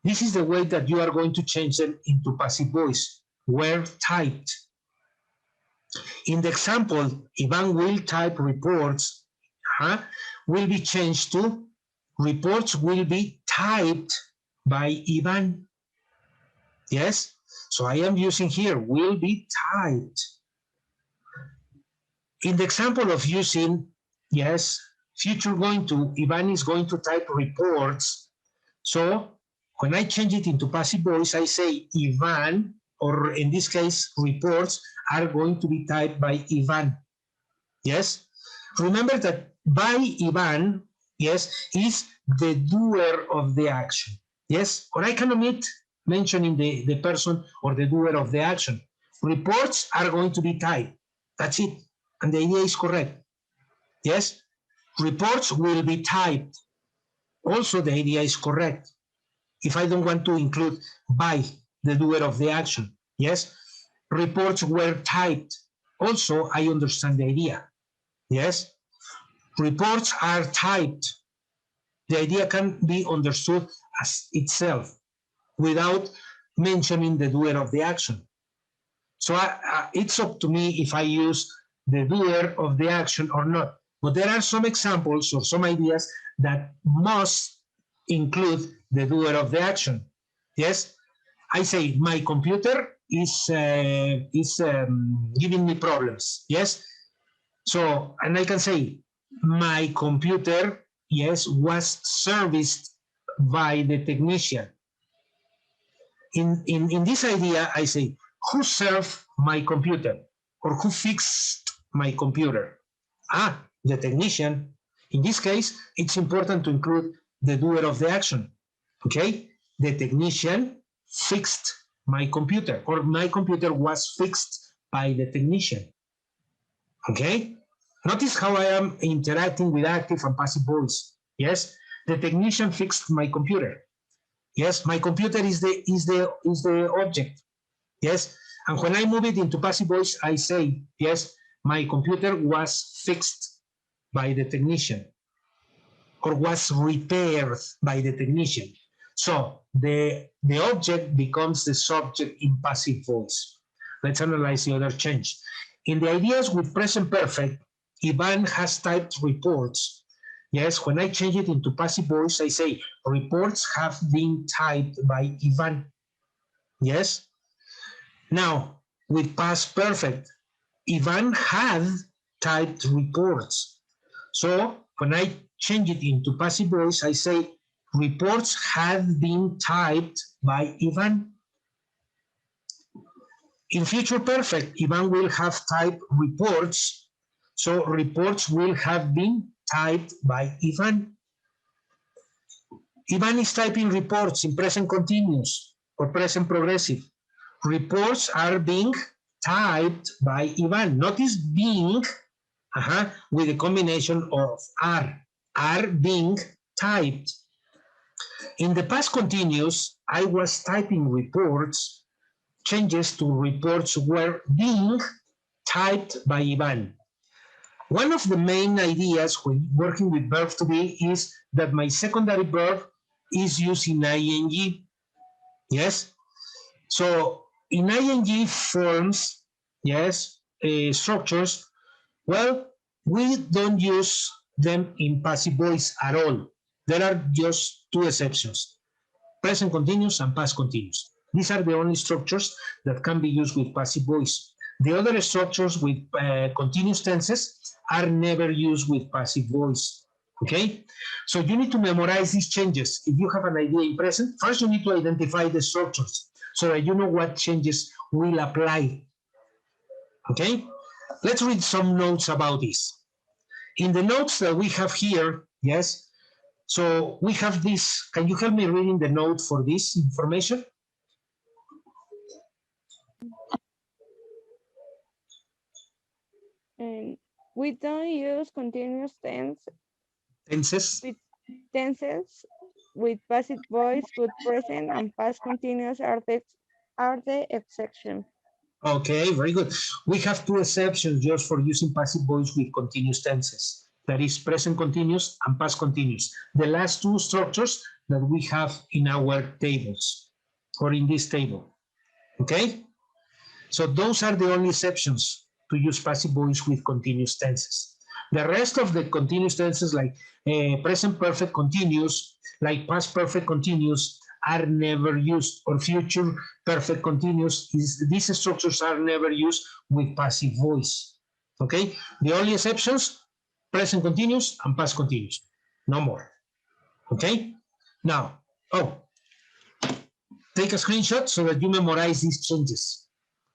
this is the way that you are going to change them into passive voice, were typed. In the example, Ivan will type reports, will be changed to reports will be typed by Ivan. Yes, so I am using here will be typed. In the example of using, yes, future going to, Ivan is going to type reports. So when I change it into passive voice, I say Ivan, or in this case, reports are going to be typed by Ivan. Yes, remember that by Ivan, yes, is the doer of the action. Yes, or I can omit mentioning the person or the doer of the action. Reports are going to be typed. That's it. And the idea is correct. Yes, reports will be typed. Also, the idea is correct. If I don't want to include by the doer of the action. Yes, reports were typed. Also, I understand the idea. Yes, reports are typed. The idea can be understood as itself without mentioning the doer of the action. So it's up to me if I use the doer of the action or not. But there are some examples or some ideas that must include the doer of the action. Yes, I say my computer is giving me problems. Yes, so and I can say my computer, yes, was serviced by the technician. In this idea, I say, who served my computer or who fixed my computer? Ah, the technician. In this case, it's important to include the doer of the action. Okay, the technician fixed my computer, or my computer was fixed by the technician. Okay? Notice how I am interacting with active and passive voice. Yes, the technician fixed my computer. Yes, my computer is the object. Yes, and when I move it into passive voice, I say, yes, my computer was fixed by the technician or was repaired by the technician. So the object becomes the subject in passive voice. Let's analyze the other change. In the ideas with present perfect, Ivan has typed reports. Yes, when I change it into passive voice, I say reports have been typed by Ivan. Yes. Now, with past perfect, Ivan had typed reports. So when I change it into passive voice, I say reports have been typed by Ivan. In future perfect, Ivan will have typed reports. So reports will have been typed by Ivan. Ivan is typing reports in present continuous or present progressive. Reports are being typed by Ivan. Notice being with a combination of are being typed. In the past continuous, I was typing reports. Changes to reports were being typed by Ivan. One of the main ideas when working with verb to be is that my secondary verb is used in ing. Yes? So in ing forms, yes, structures, well, we don't use them in passive voice at all. There are just two exceptions, present continuous and past continuous. These are the only structures that can be used with passive voice. The other structures with continuous tenses are never used with passive voice. Okay? So you need to memorize these changes. If you have an idea in present, first you need to identify the structures so that you know what changes will apply. Okay? Let's read some notes about this. In the notes that we have here, yes, so we have this. Can you help me reading the note for this information? And we don't use continuous Tenses. tenses with passive voice, but present and past continuous are the exception. Okay, very good. We have two exceptions just for using passive voice with continuous tenses. That is present continuous and past continuous. The last two structures that we have in our tables or in this table. Okay? So those are the only exceptions to use passive voice with continuous tenses. The rest of the continuous tenses like present perfect continuous, like past perfect continuous, are never used, or future perfect continuous, these structures are never used with passive voice. Okay? The only exceptions, present continuous and past continuous. No more. Okay? Now, take a screenshot so that you memorize these changes.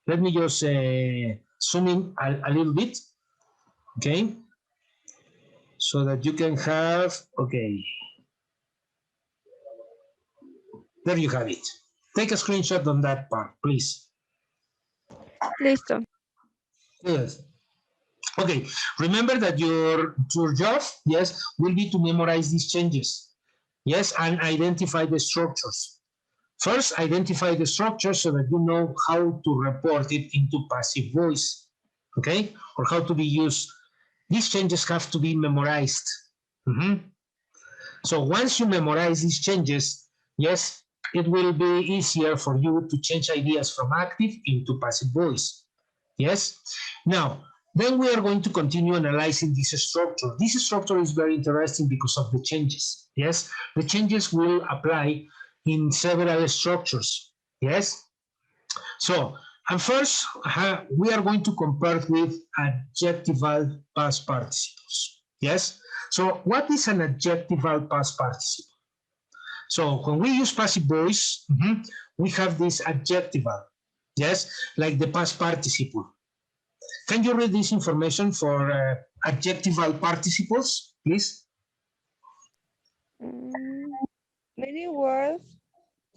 Let me just zoom in a little bit, okay? So that you can have, okay. There you have it. Take a screenshot on that part, please. Listo. Yes. Okay, remember that your job, yes, will be to memorize these changes, yes, and identify the structures. First, identify the structure so that you know how to report it into passive voice, okay, or how to be used. These changes have to be memorized. So once you memorize these changes, yes, it will be easier for you to change ideas from active into passive voice. Yes? Now, then we are going to continue analyzing this structure. This structure is very interesting because of the changes. Yes? The changes will apply in several structures. Yes? So, and first, we are going to compare with adjectival past participles. Yes? So, what is an adjectival past participle? So, when we use passive voice, we have this adjectival. Yes? Like the past participle. Can you read this information for adjectival participles, please? Many words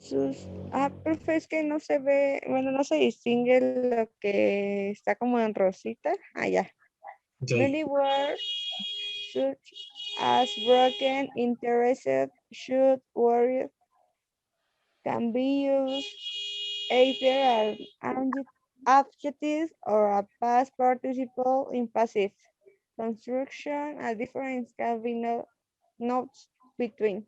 Profe, es que no se ve, bueno, no se distingue lo que está como en rosita. Ah, ya. Okay. Many words such as broken, interested, should, worried can be used either an adjective or a past participle in passive construction. A difference can be notes between.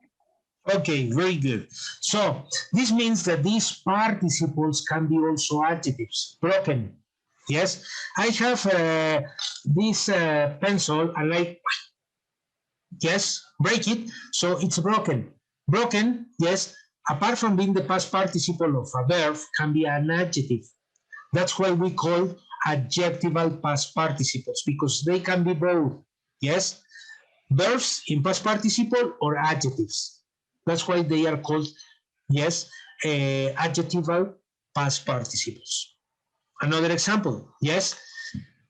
Okay, very good. So this means that these participles can be also adjectives, broken. Yes, I have this pencil and I, yes, break it, so it's broken. Broken, yes, apart from being the past participle of a verb, can be an adjective. That's why we call adjectival past participles, because they can be both, yes, verbs in past participle or adjectives. That's why they are called, yes, adjectival past participles. Another example, yes,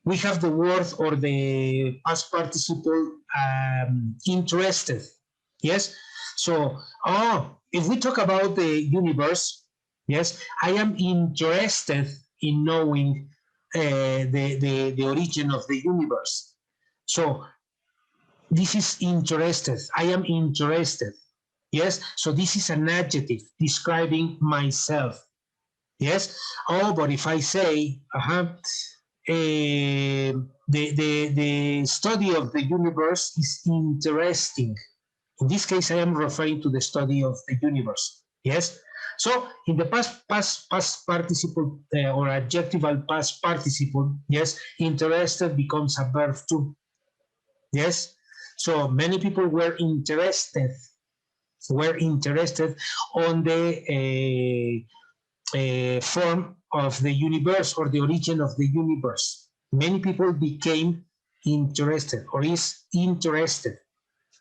we have the word or the past participle interested, yes. So, if we talk about the universe, yes, I am interested in knowing the origin of the universe. So this is interested. I am interested. Yes. So this is an adjective describing myself. Yes. Oh, but if I say, the study of the universe is interesting. In this case, I am referring to the study of the universe. Yes. So in the past participle or adjectival past participle, yes, interested becomes a verb too. Yes. So many people were interested on the form of the universe or the origin of the universe. Many people became interested or is interested,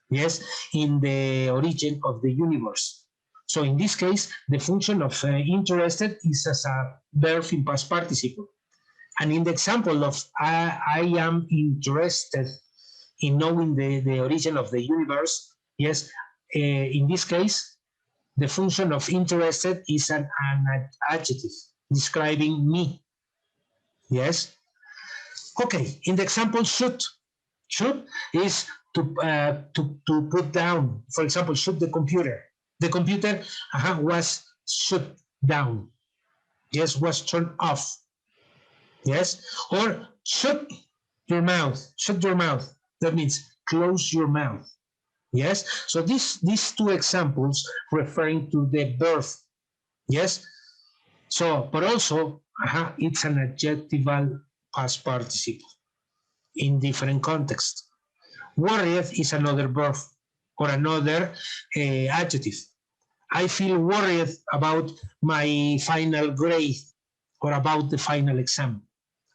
yes, in the origin of the universe. So in this case, the function of interested is as a verb in past participle. And in the example of I am interested in knowing the origin of the universe, yes, in this case, the function of interested is an adjective describing me. Yes. Okay. In the example, should is to put down. For example, should the computer. The computer was shut down. Yes, was turned off. Yes. Or shut your mouth. Shut your mouth. That means close your mouth. Yes. So these two examples referring to the verb. Yes. So, but also, it's an adjectival past participle in different contexts. Worried is another verb or another adjective. I feel worried about my final grade or about the final exam.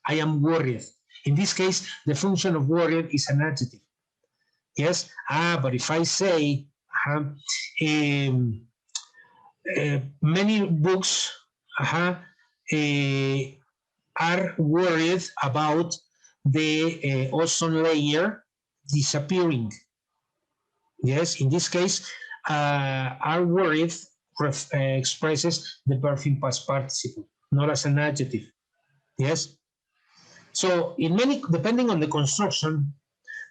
I am worried. In this case, the function of worried is an adjective. Yes, but if I say many books are worried about the ozone layer disappearing. Yes, in this case, are worried expresses the verb in past participle, not as an adjective. Yes. So in many, depending on the construction,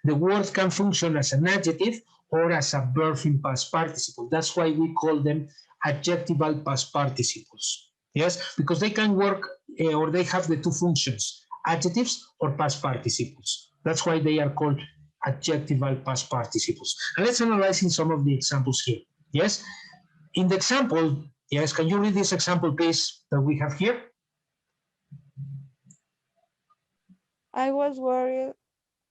the word can function as an adjective or as a verb in past participle. That's why we call them adjectival past participles. Yes, because they can work or they have the two functions, adjectives or past participles. That's why they are called adjectival past participles. And let's analyze in some of the examples here. Yes, in the example, yes, can you read this example, please, that we have here? I was worried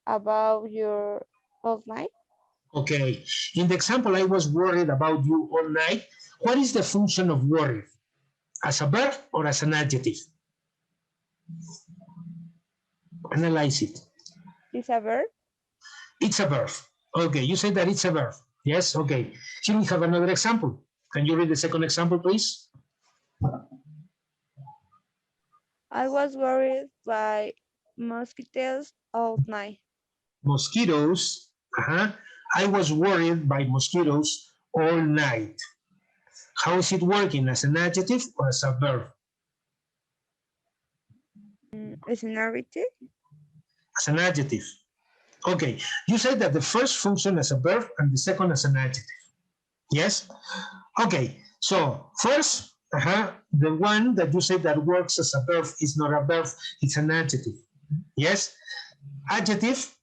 about your all night. Okay, in the example, I was worried about you all night. What is the function of worried? As a verb or as an adjective? Analyze it. Is a verb? It's a verb. Okay, you say that it's a verb. Yes, okay. Here we have another example. Can you read the second example, please? I was worried by mosquitoes all night. Mosquitoes. I was worried by mosquitoes all night. How is it working, as an adjective or as a verb? As an narrative? As an adjective. Okay, you said that the first function as a verb and the second as an adjective. Yes? Okay, so first, the one that you said that works as a verb is not a verb, it's an adjective. Yes? Adjective,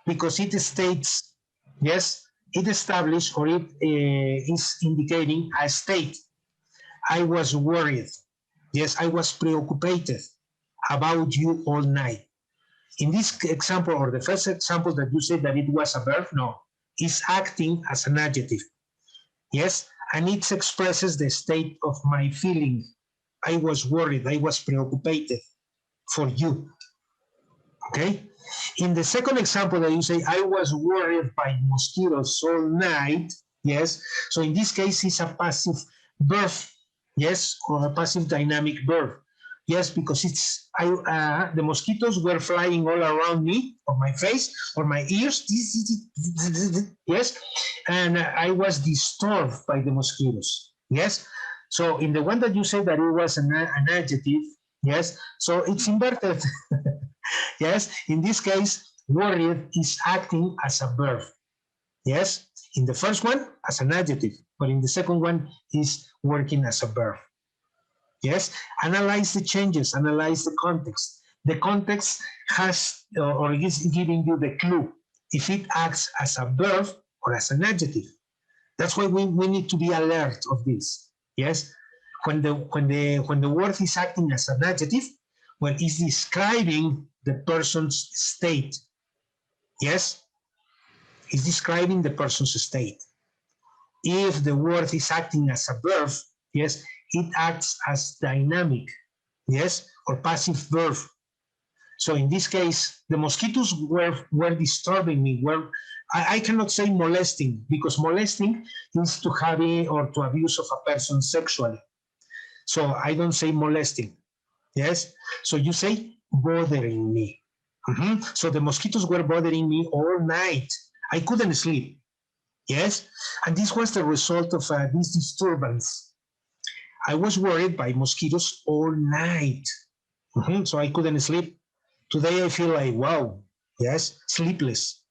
because it states, yes, it establishes or it is indicating a state. I was worried. Yes, I was preoccupied about you all night. In this example, or the first example that you said that it was a verb, no, it's acting as an adjective. Yes, and it expresses the state of my feeling. I was worried, I was preoccupied for you. Okay? In the second example that you say, I was worried by mosquitoes all night, yes, so in this case, it's a passive verb, yes, or a passive dynamic verb. Yes, because it's the mosquitoes were flying all around me, or my face, or my ears. Yes, and I was disturbed by the mosquitoes. Yes, so in the one that you said that it was an adjective, yes, so it's inverted. Yes, in this case, worried is acting as a verb. Yes, in the first one as an adjective, but in the second one is working as a verb. Yes, analyze the changes, analyze the context. The context has or is giving you the clue if it acts as a verb or as an adjective. That's why we need to be alert of this. Yes, when the word is acting as an adjective, when it's describing the person's state. Yes, it's describing the person's state. If the word is acting as a verb, yes, it acts as dynamic, yes, or passive verb. So in this case, the mosquitoes were disturbing me. I cannot say molesting, because molesting is to have or to abuse of a person sexually. So I don't say molesting. Yes. So you say bothering me. So the mosquitoes were bothering me all night. I couldn't sleep. Yes. And this was the result of this disturbance. I was worried by mosquitoes all night. So I couldn't sleep. Today I feel like, wow, yes, sleepless.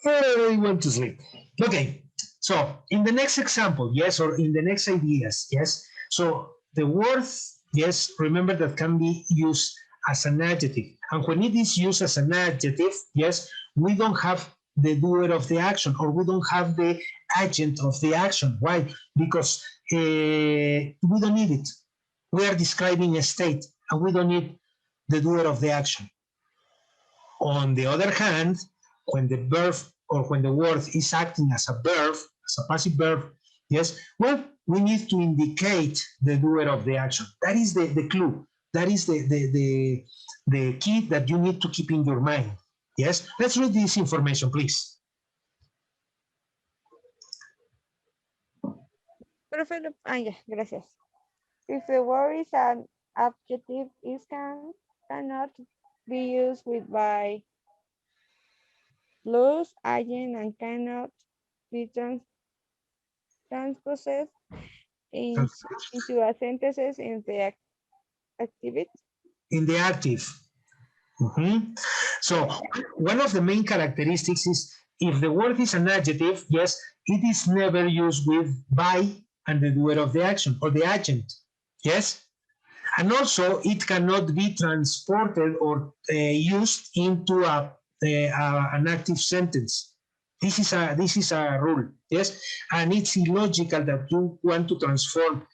I want to sleep. Okay, so in the next example, yes, or in the next ideas, yes. So the word, yes, remember that can be used as an adjective. And when it is used as an adjective, yes, we don't have the doer of the action, or we don't have the agent of the action. Why? Because we don't need it. We are describing a state, and we don't need the doer of the action. On the other hand, when the verb or when the word is acting as a verb, as a passive verb, yes, well, we need to indicate the doer of the action. That is the clue. That is the key that you need to keep in your mind. Yes, let's read this information, please. Profe, ya, gracias. If the word is an adjective, it cannot be used with by plus agent and cannot be transposed into a sentence in the activity. In the active. So one of the main characteristics is if the word is an adjective, yes, it is never used with by and the doer of the action or the agent. Yes. And also it cannot be transported or used into an active sentence. This is a rule. Yes. And it's illogical that you want to transform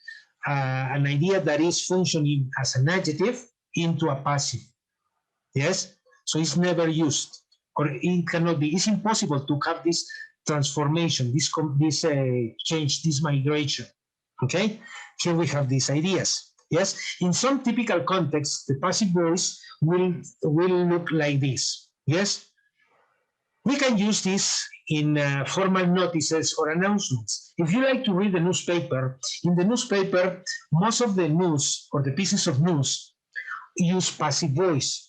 an idea that is functioning as an adjective into a passive. Yes, so it's never used, or it cannot be. It's impossible to have this transformation, this change, this migration. Okay, here we have these ideas. Yes, in some typical contexts, the passive voice will look like this. Yes, we can use this in formal notices or announcements. If you like to read the newspaper, in the newspaper, most of the news or the pieces of news use passive voice.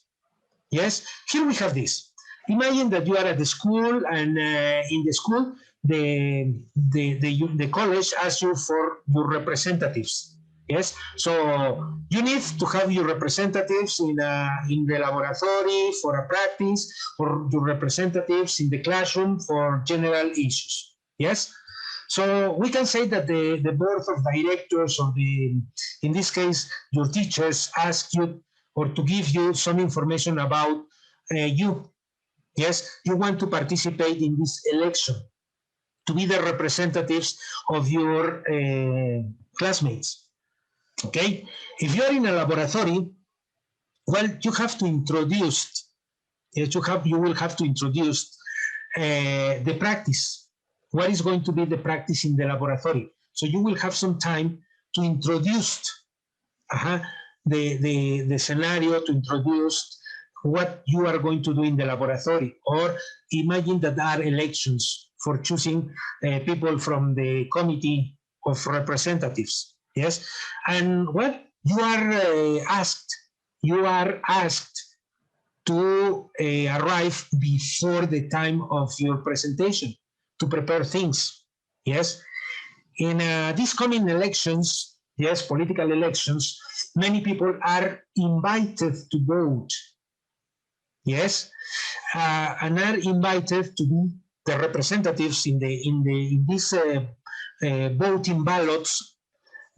Yes, here we have this. Imagine that you are at the school, and in the school, the college asks you for your representatives. Yes, so you need to have your representatives in the laboratory for a practice, or your representatives in the classroom for general issues. Yes, so we can say that the board of directors, or in this case, your teachers ask you or to give you some information about you. Yes, you want to participate in this election to be the representatives of your classmates. Okay, if you're in a laboratory, well, you have to introduce. You will have to introduce the practice. What is going to be the practice in the laboratory? So you will have some time to introduce the scenario, to introduce what you are going to do in the laboratory. Or imagine that there are elections for choosing people from the committee of representatives. Yes, and well, you are asked to arrive before the time of your presentation to prepare things. Yes, in these coming elections, yes, political elections, many people are invited to vote. Yes, and are invited to be the representatives in these voting ballots,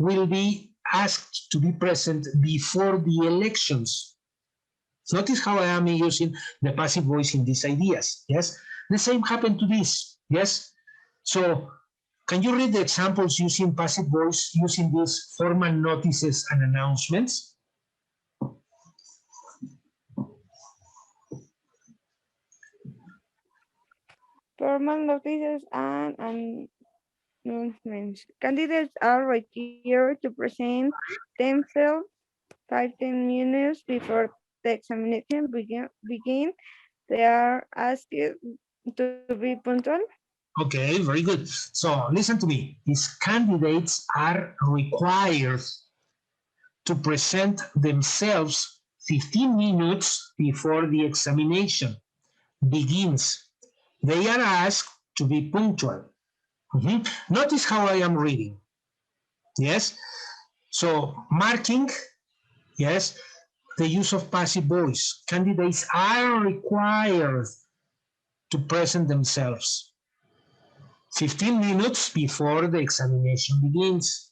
will be asked to be present before the elections. Notice how I am using the passive voice in these ideas. Yes, the same happened to this. Yes, so can you read the examples using passive voice, using these formal notices and announcements? Formal notices and announcements. Candidates are required to present themselves 5-10 minutes before the examination begin. They are asked to be punctual. Okay, very good. So listen to me. These candidates are required to present themselves 15 minutes before the examination begins. They are asked to be punctual. Notice how I am reading. Yes. So marking, yes, the use of passive voice. Candidates are required to present themselves 15 minutes before the examination begins.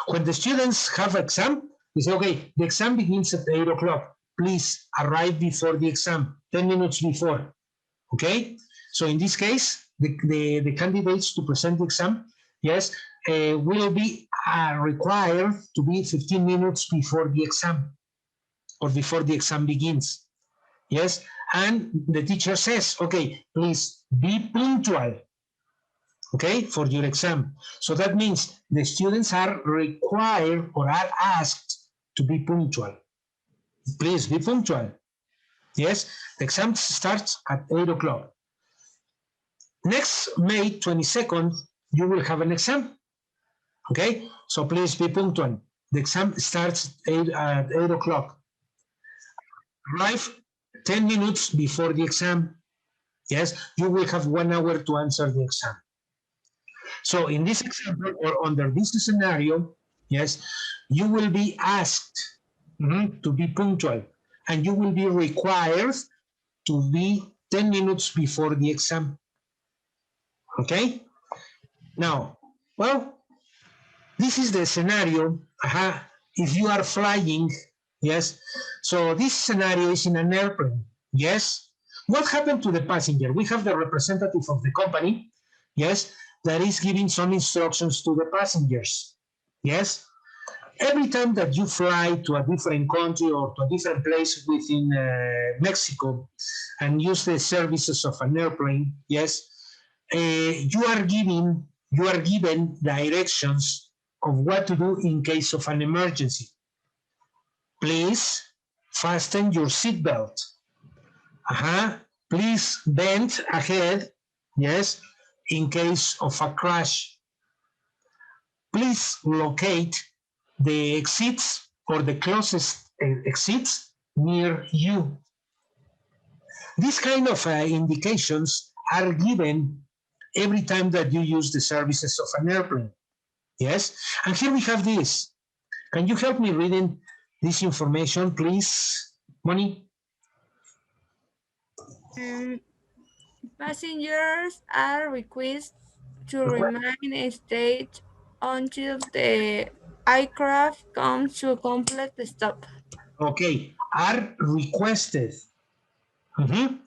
When the students have exam, they say, okay, the exam begins at 8 o'clock. Please arrive before the exam, 10 minutes before. Okay? So in this case, the candidates to present the exam, yes, will be required to be 15 minutes before the exam, or before the exam begins. Yes, and the teacher says, okay, please be punctual, okay, for your exam. So that means the students are required or are asked to be punctual. Please be punctual. Yes, the exam starts at 8 o'clock. Next May 22nd, you will have an exam. Okay, so please be punctual. The exam starts at 8 o'clock. Arrive 10 minutes before the exam. Yes, you will have 1 hour to answer the exam. So in this example, or under this scenario, yes, you will be asked to be punctual, and you will be required to be 10 minutes before the exam. Okay? Now, well, this is the scenario. If you are flying, yes. So this scenario is in an airplane, yes. What happened to the passenger? We have the representative of the company, yes, that is giving some instructions to the passengers, yes. Every time that you fly to a different country or to a different place within Mexico and use the services of an airplane, yes, you are given directions of what to do in case of an emergency. Please fasten your seatbelt. Please bend ahead, yes, in case of a crash. Please locate the exits or the closest exits near you. These kind of indications are given every time that you use the services of an airplane. Yes, and here we have this. Can you help me reading this information, please, Moni? Passengers are requested to remain in state until the aircraft comes to a complete stop. Okay, are requested. Mhm.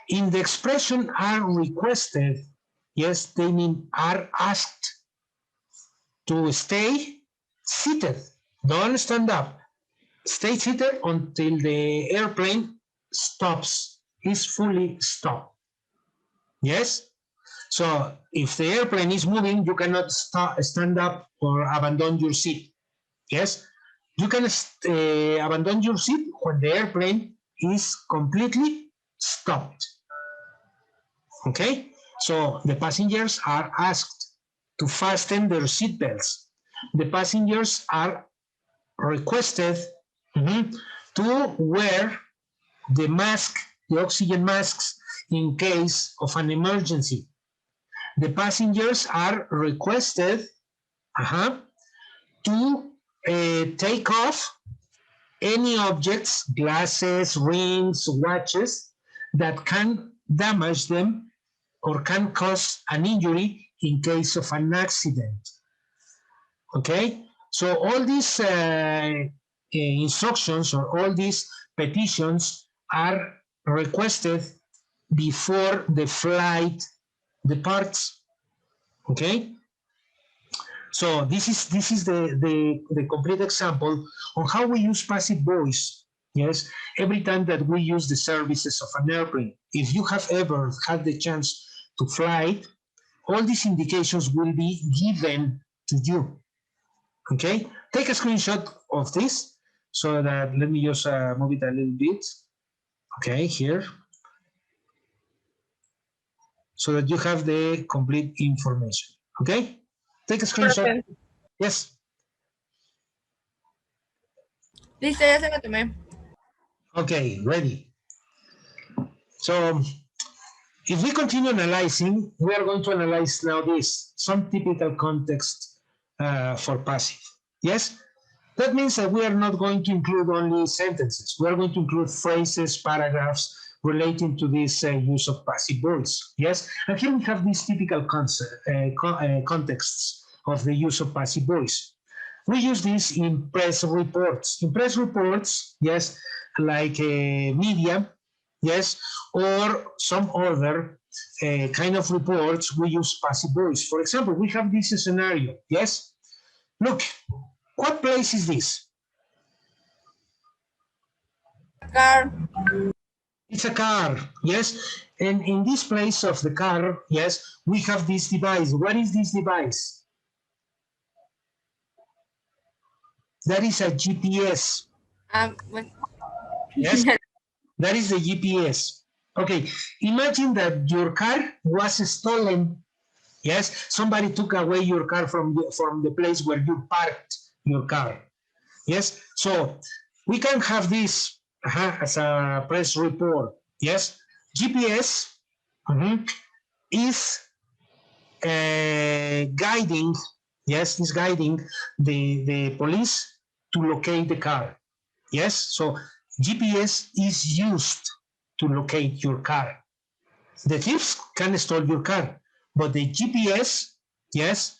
In the expression are requested, yes, they mean are asked to stay seated. Don't stand up. Stay seated until the airplane stops, is fully stopped. Yes? So if the airplane is moving, you cannot stand up or abandon your seat. Yes? You can abandon your seat when the airplane is completely stopped. Okay? So the passengers are asked to fasten their seat belts. The passengers are requested to wear the mask, the oxygen masks, in case of an emergency. The passengers are requested to take off any objects, glasses, rings, watches, that can damage them or can cause an injury in case of an accident. Okay, so all these instructions or all these petitions are requested before the flight departs. Okay, so this is the complete example on how we use passive voice. Yes, every time that we use the services of an airplane. If you have ever had the chance to fly, all these indications will be given to you. Okay, take a screenshot of this so that let me just move it a little bit. Okay, here. So that you have the complete information. Okay, take a screenshot. Profe. Yes. Listo, ya se lo tomé. Okay, ready. So if we continue analyzing, we are going to analyze now this, some typical context for passive. Yes? That means that we are not going to include only sentences. We are going to include phrases, paragraphs relating to this use of passive voice. Yes? And here we have these typical contexts of the use of passive voice. We use this in press reports. In press reports, yes, like media, yes, or some other kind of reports, we use passive voice. For example, we have this scenario, yes? Look, what place is this? Car. It's a car, yes? And in this place of the car, yes, we have this device. What is this device? That is a GPS. Yes, that is the GPS. Okay, imagine that your car was stolen. Yes, somebody took away your car from the place where you parked your car. Yes, so we can have this as a press report. Yes, GPS is guiding, yes, is guiding the police to locate the car. Yes, so GPS is used to locate your car. The thieves can steal your car, but the GPS, yes,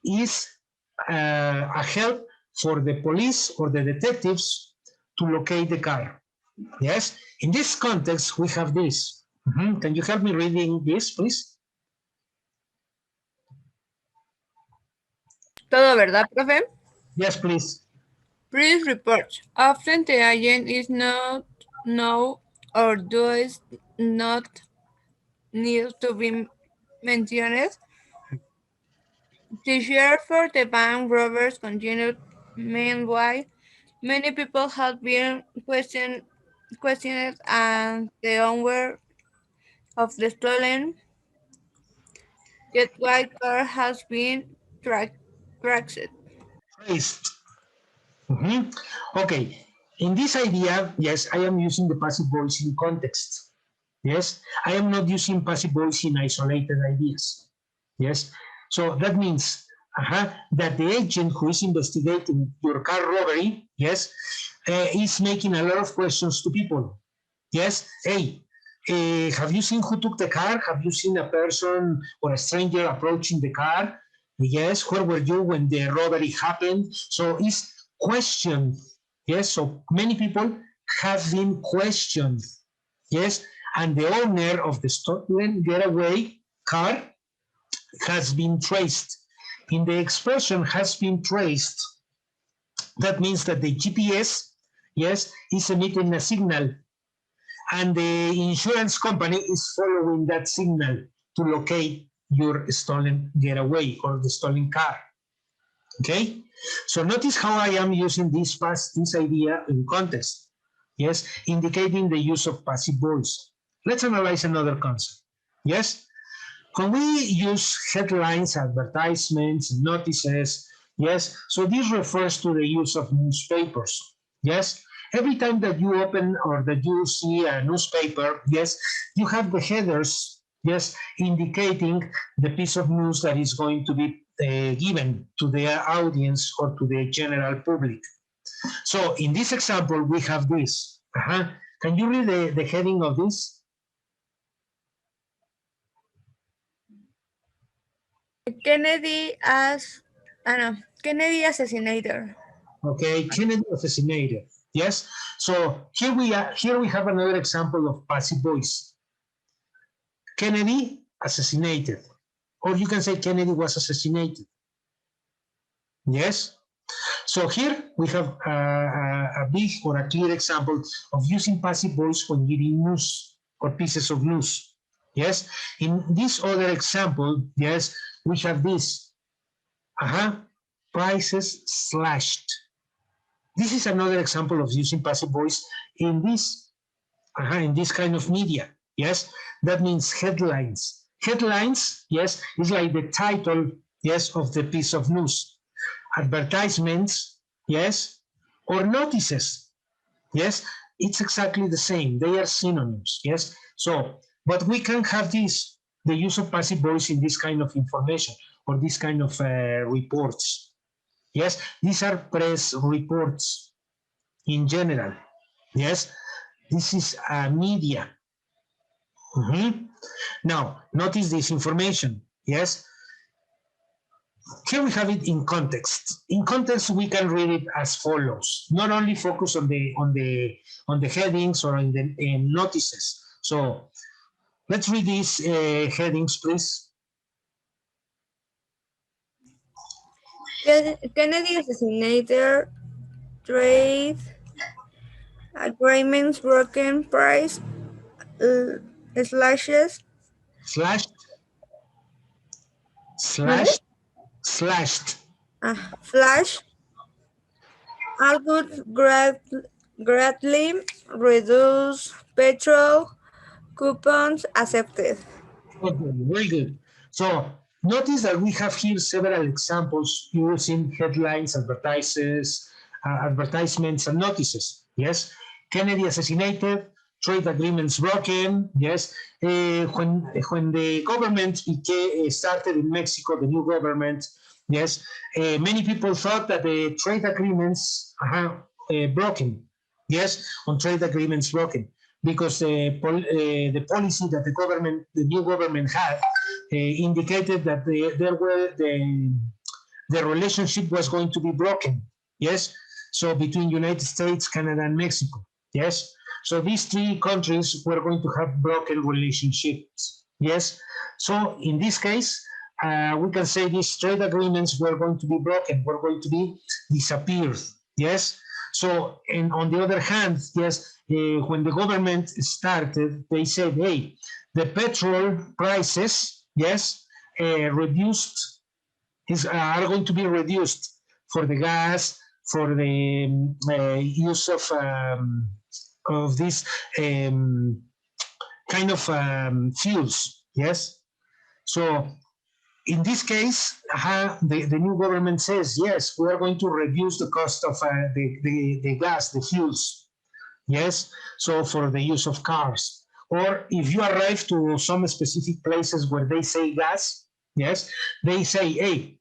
is a help for the police or the detectives to locate the car. Yes, in this context, we have this. Can you help me reading this, please? Todo, ¿verdad, profe? Yes, please. Police report. Often the agent is not known or does not need to be mentioned. The share for the bank robbers continued. Meanwhile, many people have been questioned and the owner of the stolen jet white car has been tracked. Traced. Okay, in this idea, yes, I am using the passive voice in context. Yes, I am not using passive voice in isolated ideas. Yes, so that means that the agent who is investigating your car robbery, yes, is making a lot of questions to people. Yes, hey, have you seen who took the car? Have you seen a person or a stranger approaching the car? Yes, where were you when the robbery happened? So it's questioned. Yes, so many people have been questioned. Yes, and the owner of the stolen getaway car has been traced. In the expression has been traced, that means that the GPS, yes, is emitting a signal and the insurance company is following that signal to locate your stolen getaway or the stolen car. Okay, so notice how I am using this idea in context. Yes, indicating the use of passive voice. Let's analyze another concept. Yes, when we use headlines, advertisements, notices, yes, so this refers to the use of newspapers. Yes, every time that you open or that you see a newspaper, yes, you have the headers, yes, indicating the piece of news that is going to be given to the audience or to the general public. So in this example, we have this. Can you read the heading of this? Kennedy assassinator. Okay, Kennedy assassinated. Yes. So here we have another example of passive voice. Kennedy assassinated, or you can say Kennedy was assassinated. Yes. So here we have a big or a clear example of using passive voice when giving news or pieces of news. Yes. In this other example, yes, we have this. Prices slashed. This is another example of using passive voice in this kind of media. Yes, that means headlines. Headlines, yes, is like the title, yes, of the piece of news. Advertisements, yes, or notices, yes, it's exactly the same. They are synonyms, yes. So, but we can have this, the use of passive voice in this kind of information or this kind of reports. Yes, these are press reports in general. Yes, this is media. Now, notice this information. Yes, here we have it in context. In context, we can read it as follows. Not only focus on the headings or in the notices. So let's read these headings, please. Kennedy assassinator, trade agreements broken, price slashes. Slashed, ¿Mande? slashed. Flash, all goods greatly reduce petrol coupons accepted. Okay, very good. So notice that we have here several examples using headlines, advertisements, and notices. Yes, Kennedy assassinated, trade agreements broken. Yes, when the government started in Mexico, the new government. Yes, many people thought that the trade agreements broken. Yes, on trade agreements broken because the policy that the new government had, indicated that the relationship was going to be broken. Yes, so between United States, Canada, and Mexico. Yes, so these three countries were going to have broken relationships. Yes, so in this case, we can say these trade agreements were going to be broken, were going to be disappeared. Yes. So, and on the other hand, yes, when the government started, they said, hey, the petrol prices, yes, are going to be reduced for the gas, for the use of this kind of fuels, yes. So in this case, the new government says, yes, we are going to reduce the cost of the gas, the fuels. Yes, so for the use of cars. or if you arrive to some specific places where they say gas, yes, they say, hey,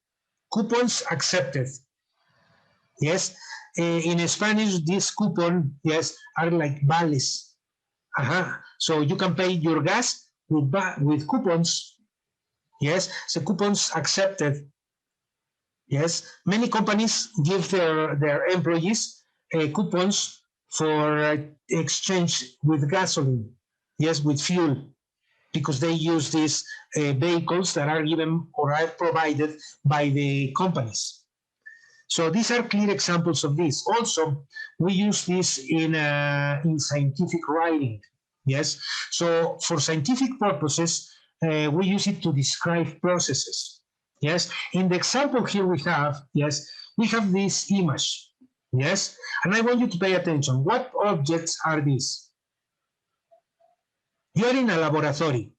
coupons accepted. Yes, in Spanish, this coupon, yes, are like vales. So you can pay your gas with coupons. Yes, so coupons accepted. Yes, many companies give their employees coupons for exchange with gasoline. Yes, with fuel, because they use these vehicles that are given or are provided by the companies. So these are clear examples of this. Also, we use this in scientific writing. Yes. So for scientific purposes, we use it to describe processes. Yes. In the example here we have, yes, we have this image. Yes. And I want you to pay attention. What objects are these? You're in a laboratory.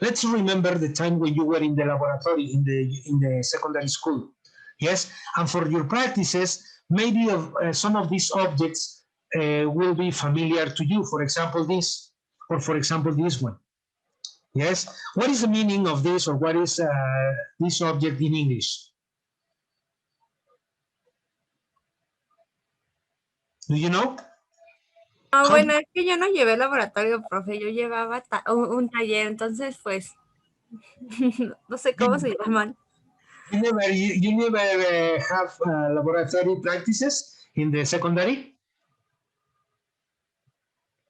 Let's remember the time when you were in the laboratory in the secondary school. Yes, and for your practices, maybe some of these objects will be familiar to you. For example, this, or for example, this one. Yes, what is the meaning of this, or what is this object in English? Do you know? Ah, bueno, es que yo no llevé laboratorio, profe, yo llevaba un taller, entonces pues no sé cómo se llaman. You never have laboratory practices in the secondary?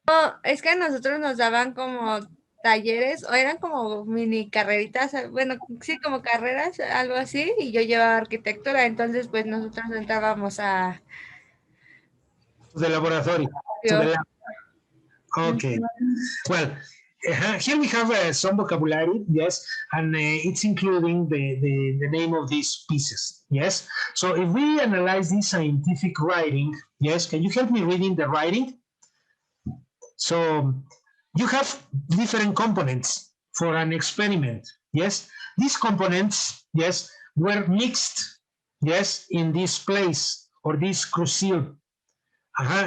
No, es que a nosotros nos daban como talleres o eran como mini carreritas, bueno, sí, como carreras, algo así, y yo llevaba arquitectura, entonces pues nosotros entrábamos a... To the laboratory, to the lab. Okay. Well, here we have some vocabulary, yes, and it's including the name of these pieces, yes. So if we analyze this scientific writing, yes, can you help me reading the writing? So you have different components for an experiment, yes. These components, yes, were mixed, yes, in this place or this crucible.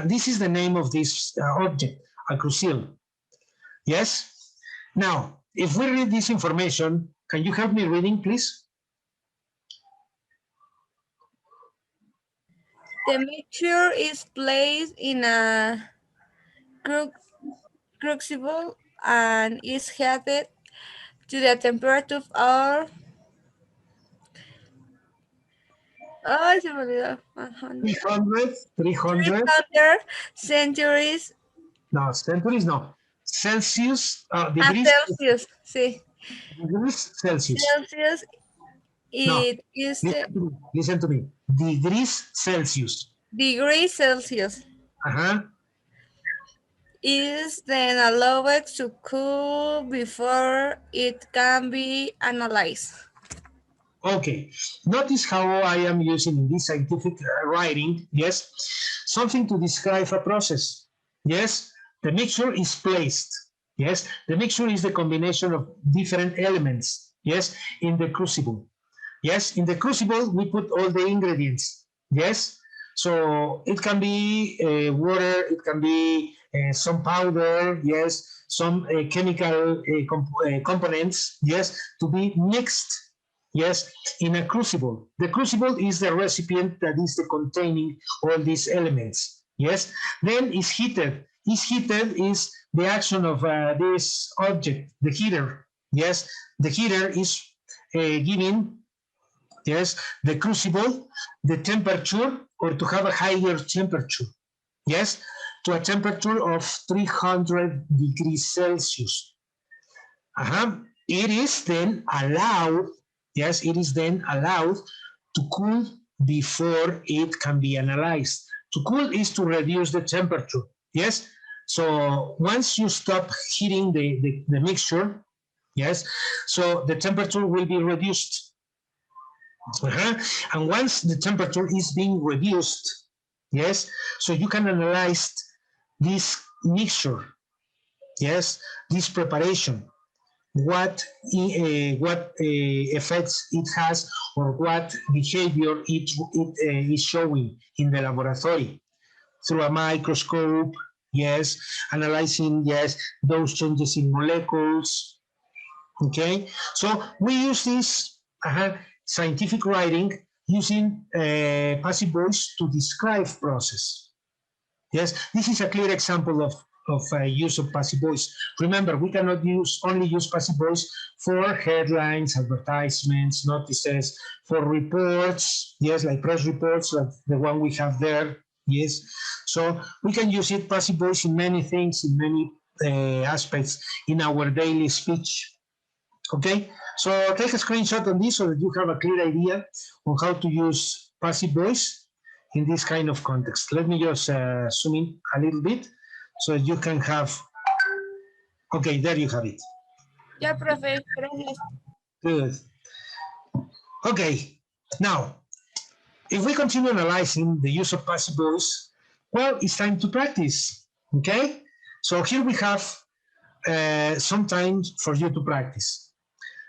This is the name of this object, a crucible. Yes? Now, if we read this information, can you help me reading, please? The mixture is placed in a crucible and is heated to the temperature of... Ay, se me olvidó. 300. Centuries. No, centuries, no. Celsius, degrees. Celsius, sí. Degrees Celsius. Celsius. It is listen to me. Degrees Celsius. Degrees Celsius. Is then allowed to cool before it can be analyzed. Okay, notice how I am using in this scientific writing, yes, something to describe a process. Yes, the mixture is placed. Yes, the mixture is the combination of different elements. Yes, in the crucible. Yes, in the crucible, we put all the ingredients. Yes, so it can be water, it can be some powder, yes, some chemical components, yes, to be mixed. Yes, in a crucible. The crucible is the recipient that is the containing all these elements. Yes, then it's heated. Is heated is the action of this object, the heater. Yes, the heater is giving, yes, the crucible the temperature, or to have a higher temperature. Yes, to a temperature of 300 degrees Celsius. It is then allowed. Yes, it is then allowed to cool before it can be analyzed. To cool is to reduce the temperature. Yes, so once you stop heating the mixture, yes, so the temperature will be reduced. And once the temperature is being reduced, yes, so you can analyze this mixture, yes, this preparation. What effects it has, or what behavior it is showing in the laboratory through a microscope, yes, analyzing, yes, those changes in molecules, okay? So we use this scientific writing using passive voice to describe process. Yes, this is a clear example of use of passive voice. Remember, we cannot only use passive voice for headlines, advertisements, notices, for reports, yes, like press reports, like the one we have there, yes. So we can use it passive voice in many things, in many aspects in our daily speech. Okay, so take a screenshot on this so that you have a clear idea on how to use passive voice in this kind of context. Let me just zoom in a little bit so you can have, okay, there you have it. Ya, profe, gracias. Good. Okay, now, if we continue analyzing the use of passive voice, well, it's time to practice, okay? So here we have some time for you to practice.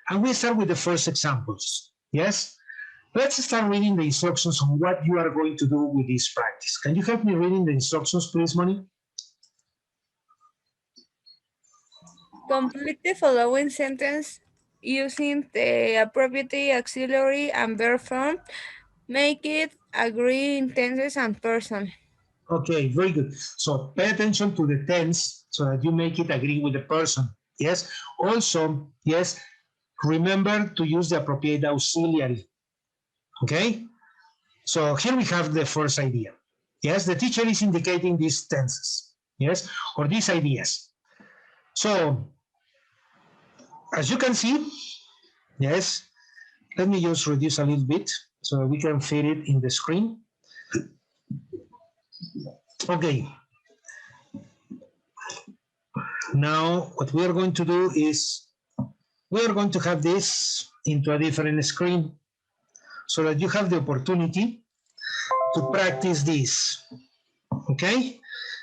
And we start with the first examples, yes? Let's start reading the instructions on what you are going to do with this practice. Can you help me reading the instructions, please, Moni? Complete the following sentence using the appropriate auxiliary and verb form. Make it agree in tenses and person. Okay, very good. So pay attention to the tense so that you make it agree with the person. Yes. Also, yes, remember to use the appropriate auxiliary. Okay. So here we have the first idea. Yes, the teacher is indicating these tenses. Yes, or these ideas. So as you can see, yes, let me just reduce a little bit so we can fit it in the screen. Okay. Now, what we are going to do is we are going to have this into a different screen so that you have the opportunity to practice this. Okay?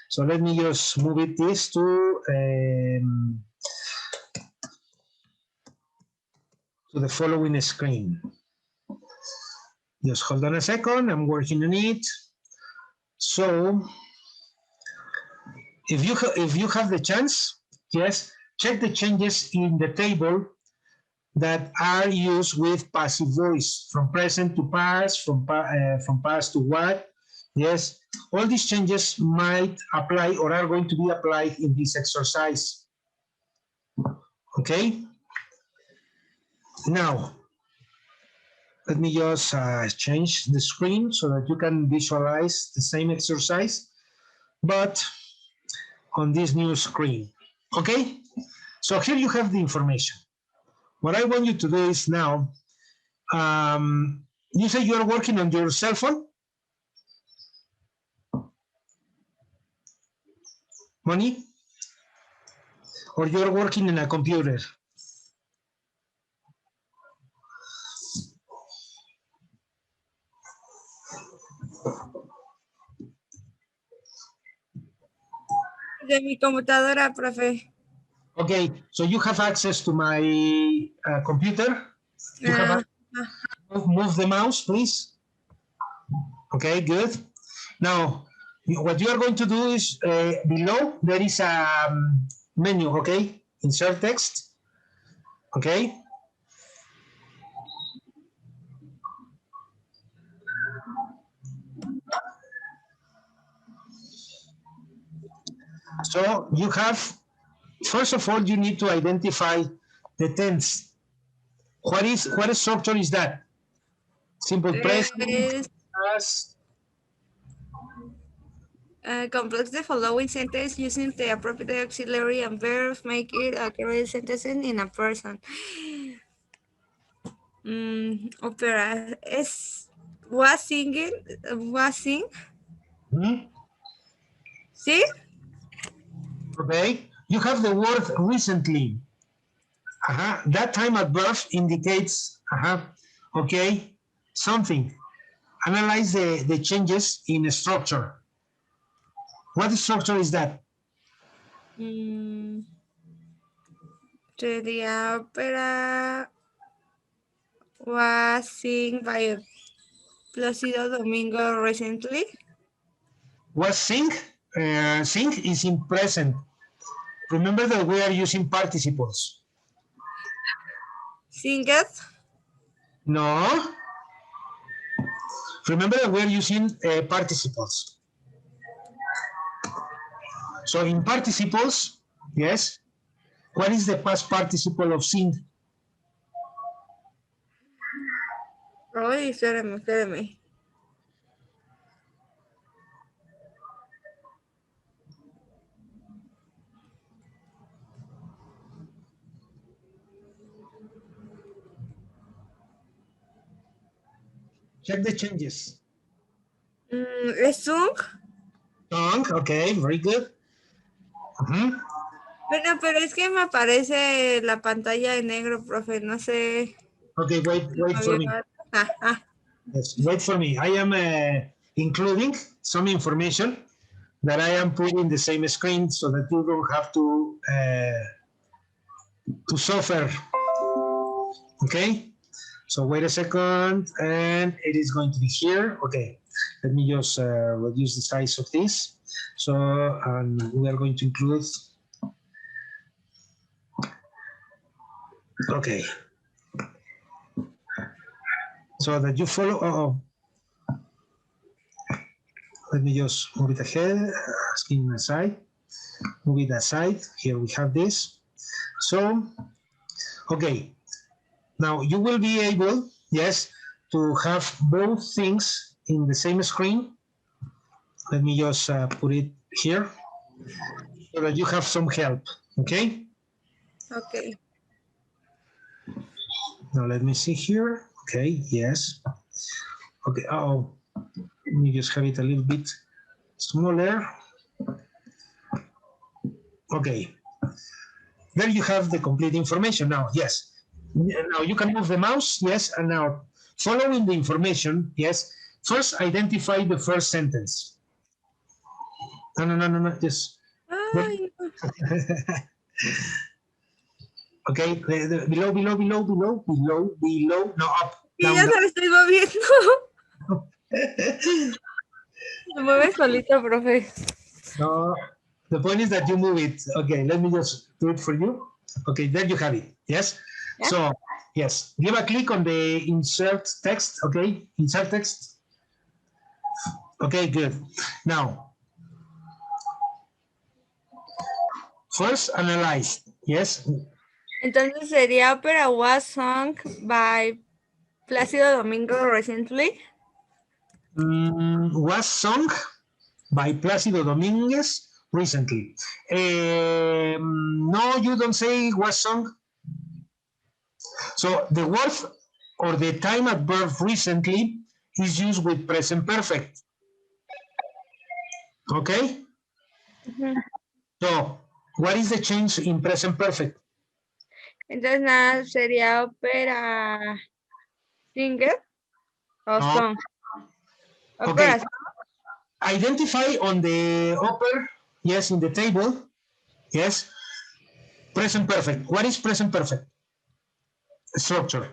So let me just move it this to the following screen. Just hold on a second. I'm working on it. So if you have the chance, yes, check the changes in the table that are used with passive voice, from present to past, from past to what. Yes, all these changes might apply or are going to be applied in this exercise. Okay. Now, let me just change the screen so that you can visualize the same exercise, but on this new screen. Okay. So here you have the information. What I want you to do is now, you say you're working on your cell phone? Money? Or you're working in a computer? De mi computadora, profe. Okay, so you have access to my computer? You have move the mouse, please. Okay, good. Now, what you are going to do is below there is a menu, okay? Insert text, okay? So you have, first of all, you need to identify the tense. What structure is that? Simple present, past. Complex the following sentence using the appropriate auxiliary and verb. Make it a correct sentence in a person. Opera es was singing, was sing. ¿Sí? Okay, you have the word recently. That time at birth indicates, okay, something. Analyze the changes in structure. What structure is that? The opera was sung by Placido Domingo recently. Was sing? Sing is in present. Remember that we are using participles. Singed. No. Remember that we're using participles. So in participles, yes, what is the past participle of sing? Ay, espérame. Check the changes. ¿Es sung? Song, okay, very good. Bueno, pero es que me aparece la pantalla en negro, profe, no sé. Okay, wait for me. Yes, wait for me. I am including some information that I am putting in the same screen so that you don't have to suffer. Okay, so wait a second, and it is going to be here. Okay, let me just reduce the size of this. So we are going to include. Okay, so that you follow. Let me just move it ahead, skin aside, move it aside. Here we have this. So, okay, now you will be able, yes, to have both things in the same screen. Let me just put it here so that you have some help, okay? Okay. Now let me see here. Okay, yes. Okay, let me just have it a little bit smaller. Okay, there you have the complete information now, yes. Now you can move the mouse, yes, and now following the information, yes, first identify the first sentence. No, yes. Ay, no. Okay, below, no, up, Y down, ya down. se lo estoy moviendo. Se mueve solito, profe. No, the point is that you move it. Okay, let me just do it for you. Okay, there you have it. Yes. Yeah. So, yes, give a click on the insert text. Okay, insert text. Okay, good. Now, first analyze. Yes. Entonces sería Opera was sung by Plácido Domingo recently. Was sung by Plácido Dominguez recently. No, you don't say was sung. So the word or the time adverb recently is used with present perfect. Okay? So, what is the change in present perfect? Entonces nada, sería Opera singer o No. song. Okay. Opera song. Identify on the upper, yes, in the table, yes, present perfect. What is present perfect? Structure.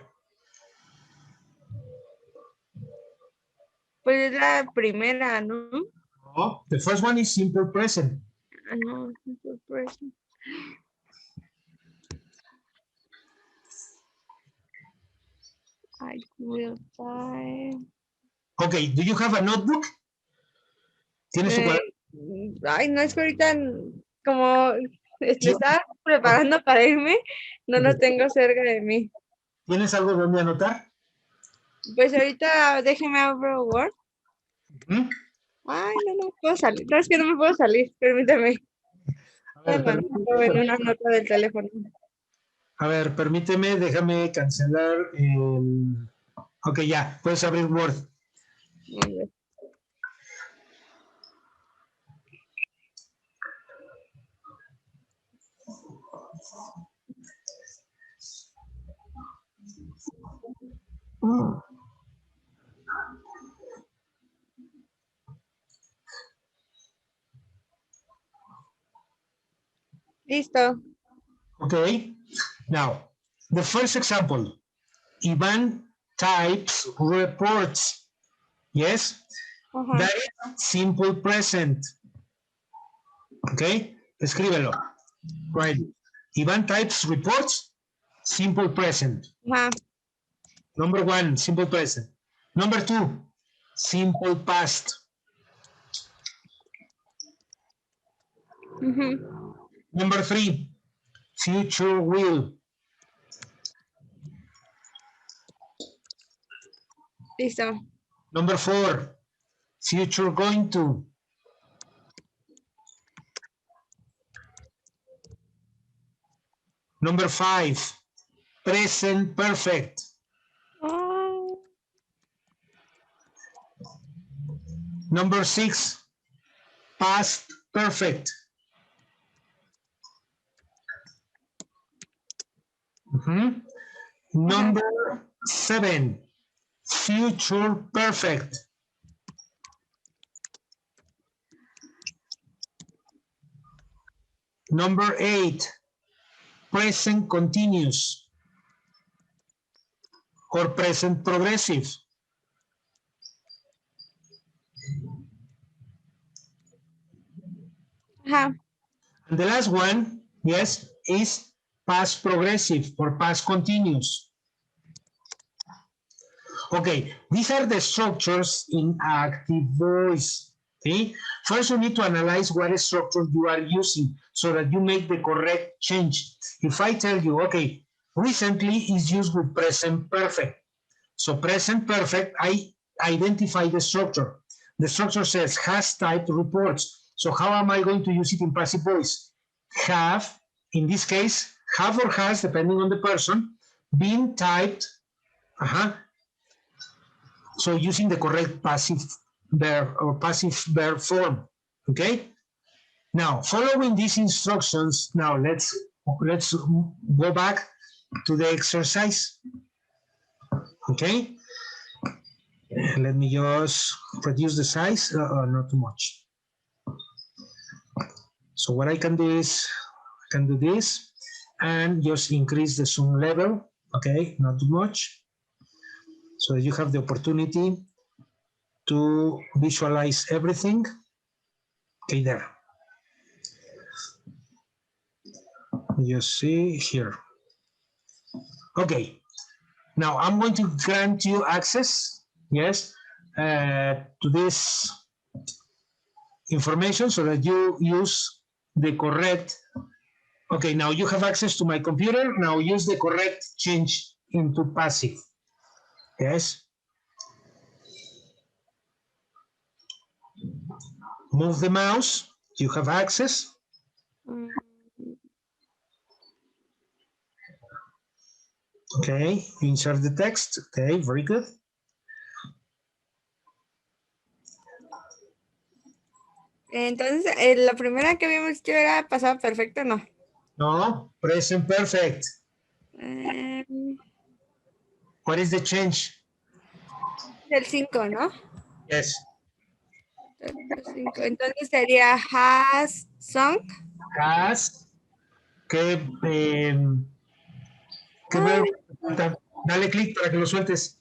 Pues es la primera, ¿no? No, the first one is simple present. No, simple present. I will die. Okay, do you have a notebook? ¿Tienes tu cuaderno? Ay, no, es que ahorita como me estaba preparando para irme, no lo tengo cerca de mí. ¿Tienes algo donde anotar? Pues ahorita déjeme abrir Word. Ay, no puedo salir. No, es que no me puedo salir, permítame. A ver, En una nota del teléfono. A ver, permíteme, déjame cancelar el... Ok, ya, puedes abrir Word. Listo. Okay, now, the first example, Ivan types reports. Yes, that is simple present. Okay, escríbelo. Right. Iván types reports, simple present. Ajá. Number 1, simple present. Number 2, simple past. Number 3, future will. Listo. Number 4, future going to. Number 5, present perfect. Number 6, past perfect. Number 7, future perfect. Number 8, present continuous or present progressive. Ajá. And the last one, yes, is past progressive or past continuous. Okay, these are the structures in active voice. Okay, first you need to analyze what structure you are using so that you make the correct change. If I tell you, okay, recently is used with present perfect. So present perfect, I identify the structure. The structure says has typed reports. So how am I going to use it in passive voice? Have, in this case, have or has, depending on the person, been typed. So using the correct passive verb or passive verb form. Okay. Now, following these instructions, now let's go back to the exercise. Okay. Let me just reduce the size, not too much. So what I can do is, I can do this and just increase the zoom level, okay, not too much. So you have the opportunity to visualize everything. Okay, there. You see here. Okay, now I'm going to grant you access, yes, to this information so that you use the correct. Okay, now you have access to my computer. Now use the correct change into passive. Yes. Move the mouse. You have access. Okay, insert the text. Okay, very good. Entonces, la primera que habíamos hecho era pasado perfecto, ¿no? No, present perfect. What is the change? El 5, ¿no? Yes. Entonces sería has sung. Has. ¿Qué verbo? Dale clic para que lo sueltes.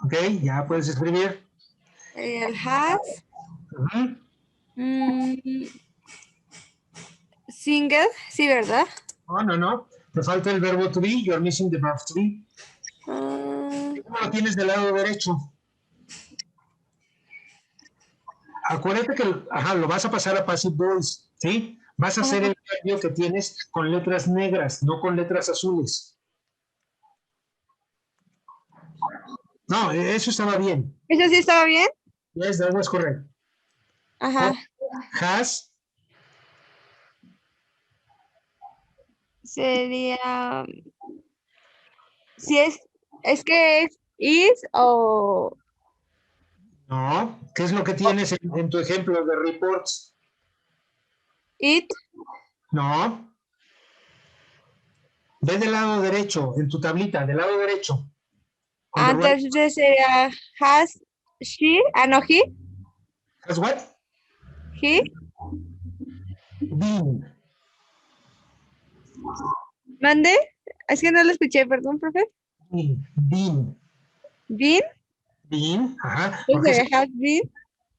Ok, ya puedes escribir. El has. Single, sí, ¿verdad? No. Te falta el verbo to be. You're missing the verb to be. ¿Cómo lo tienes del lado derecho? Acuérdate que lo vas a pasar a passive voice, ¿sí? Vas a hacer el cambio que tienes con letras negras, no con letras azules. No, eso estaba bien. ¿Eso sí estaba bien? Yes, that was correct. Ajá. Has. Sería... Si es que es is o... No, ¿qué es lo que tienes en tu ejemplo de reports? It. No. Ve del lado derecho, en tu tablita, del lado derecho. Entonces sería has she, no, he. Has what? He. Been. ¿Mande? Es que no lo escuché, perdón, profe. Been. Been. Been, ajá. Entonces has been.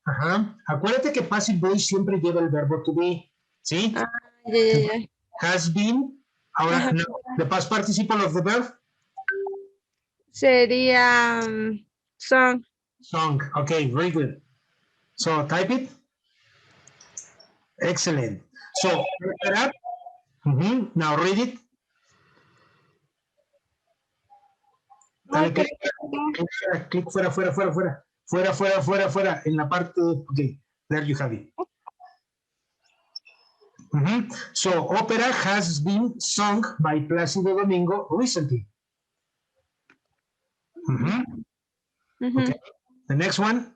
Ajá. Acuérdate que passive voice siempre lleva el verbo to be, ¿sí? Ah, ya. Has been. Ahora, Ajá. no, the past participle of the verb, Sería song. song. Okay, very good. So type it. Excellent. So open up. Now read it. Dale clic, clic fuera, fuera, fuera, fuera. Fuera, fuera, fuera, fuera. En la parte. Okay, there you have it. So opera has been sung by Plácido Domingo recently. Okay. The next one.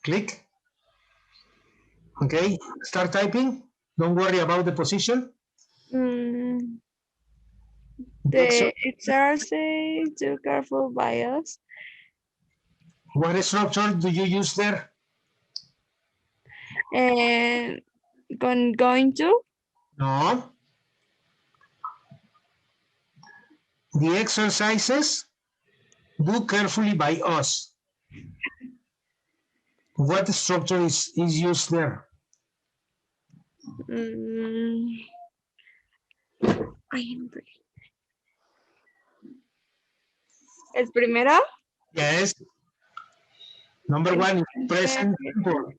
Click. Okay, start typing. Don't worry about the position. The exercise too careful by us. What structure do you use there? And going to? No. The exercises do carefully by us. What structure is used there? ¿El primero? Yes. Number one, present simple.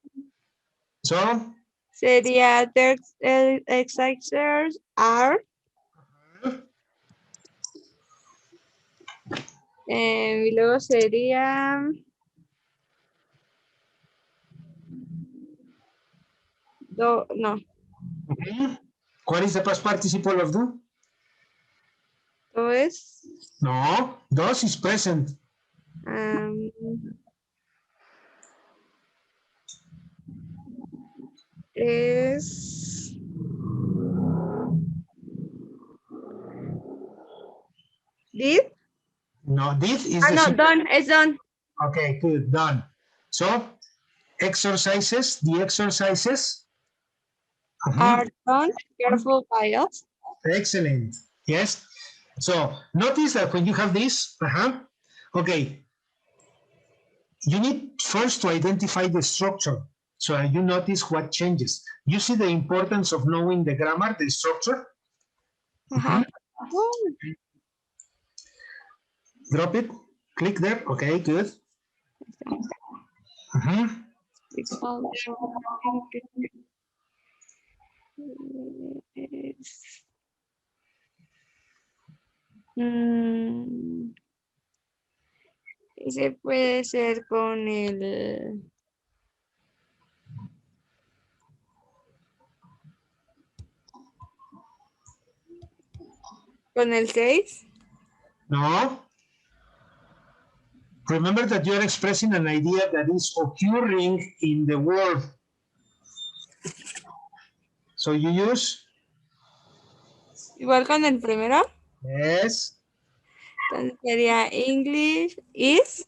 So? Sería the exercises are. Y luego sería no. What is the past participle of do? Dos. No, dos is present. Es did? No, did is the no, done, it's done. Okay, good, done. So, exercises, the exercises Are done, careful by us. Excellent. Yes. So notice that when you have this, okay, you need first to identify the structure. So you notice what changes. You see the importance of knowing the grammar, the structure. Drop it. Click there. Okay, good. Ese puede ser con el ¿con el 6? No. Remember that you're expressing an idea that is occurring in the world. So you use? Igual con el primero. Yes. Entonces sería English is.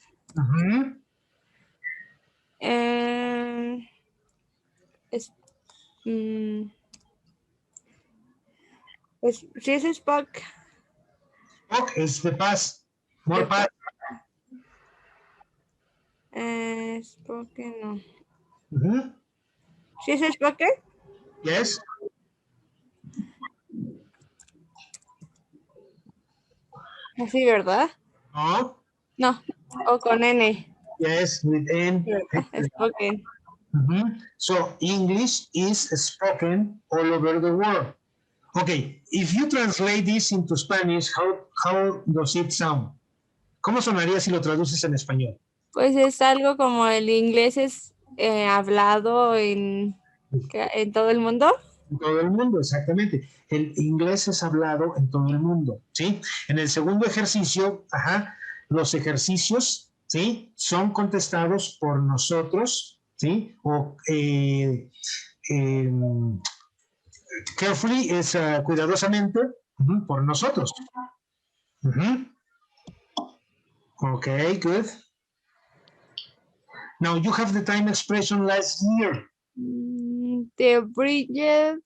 Pues si es spoke. Spoke is the past. More past. Spoke no. ¿Sí es spoke? Yes. Así, ¿verdad? No. No, o con N. Yes, with N. Spoken. So English is spoken all over the world. Okay, if you translate this into Spanish, how does it sound? ¿Cómo sonaría si lo traduces en español? Pues es algo como el inglés es hablado en todo el mundo. En todo el mundo, exactamente. El inglés es hablado en todo el mundo, ¿sí? En el segundo ejercicio, los ejercicios, ¿sí? Son contestados por nosotros, ¿sí? O carefully es cuidadosamente por nosotros. Okay, good. Now you have the time expression last year. The bridges.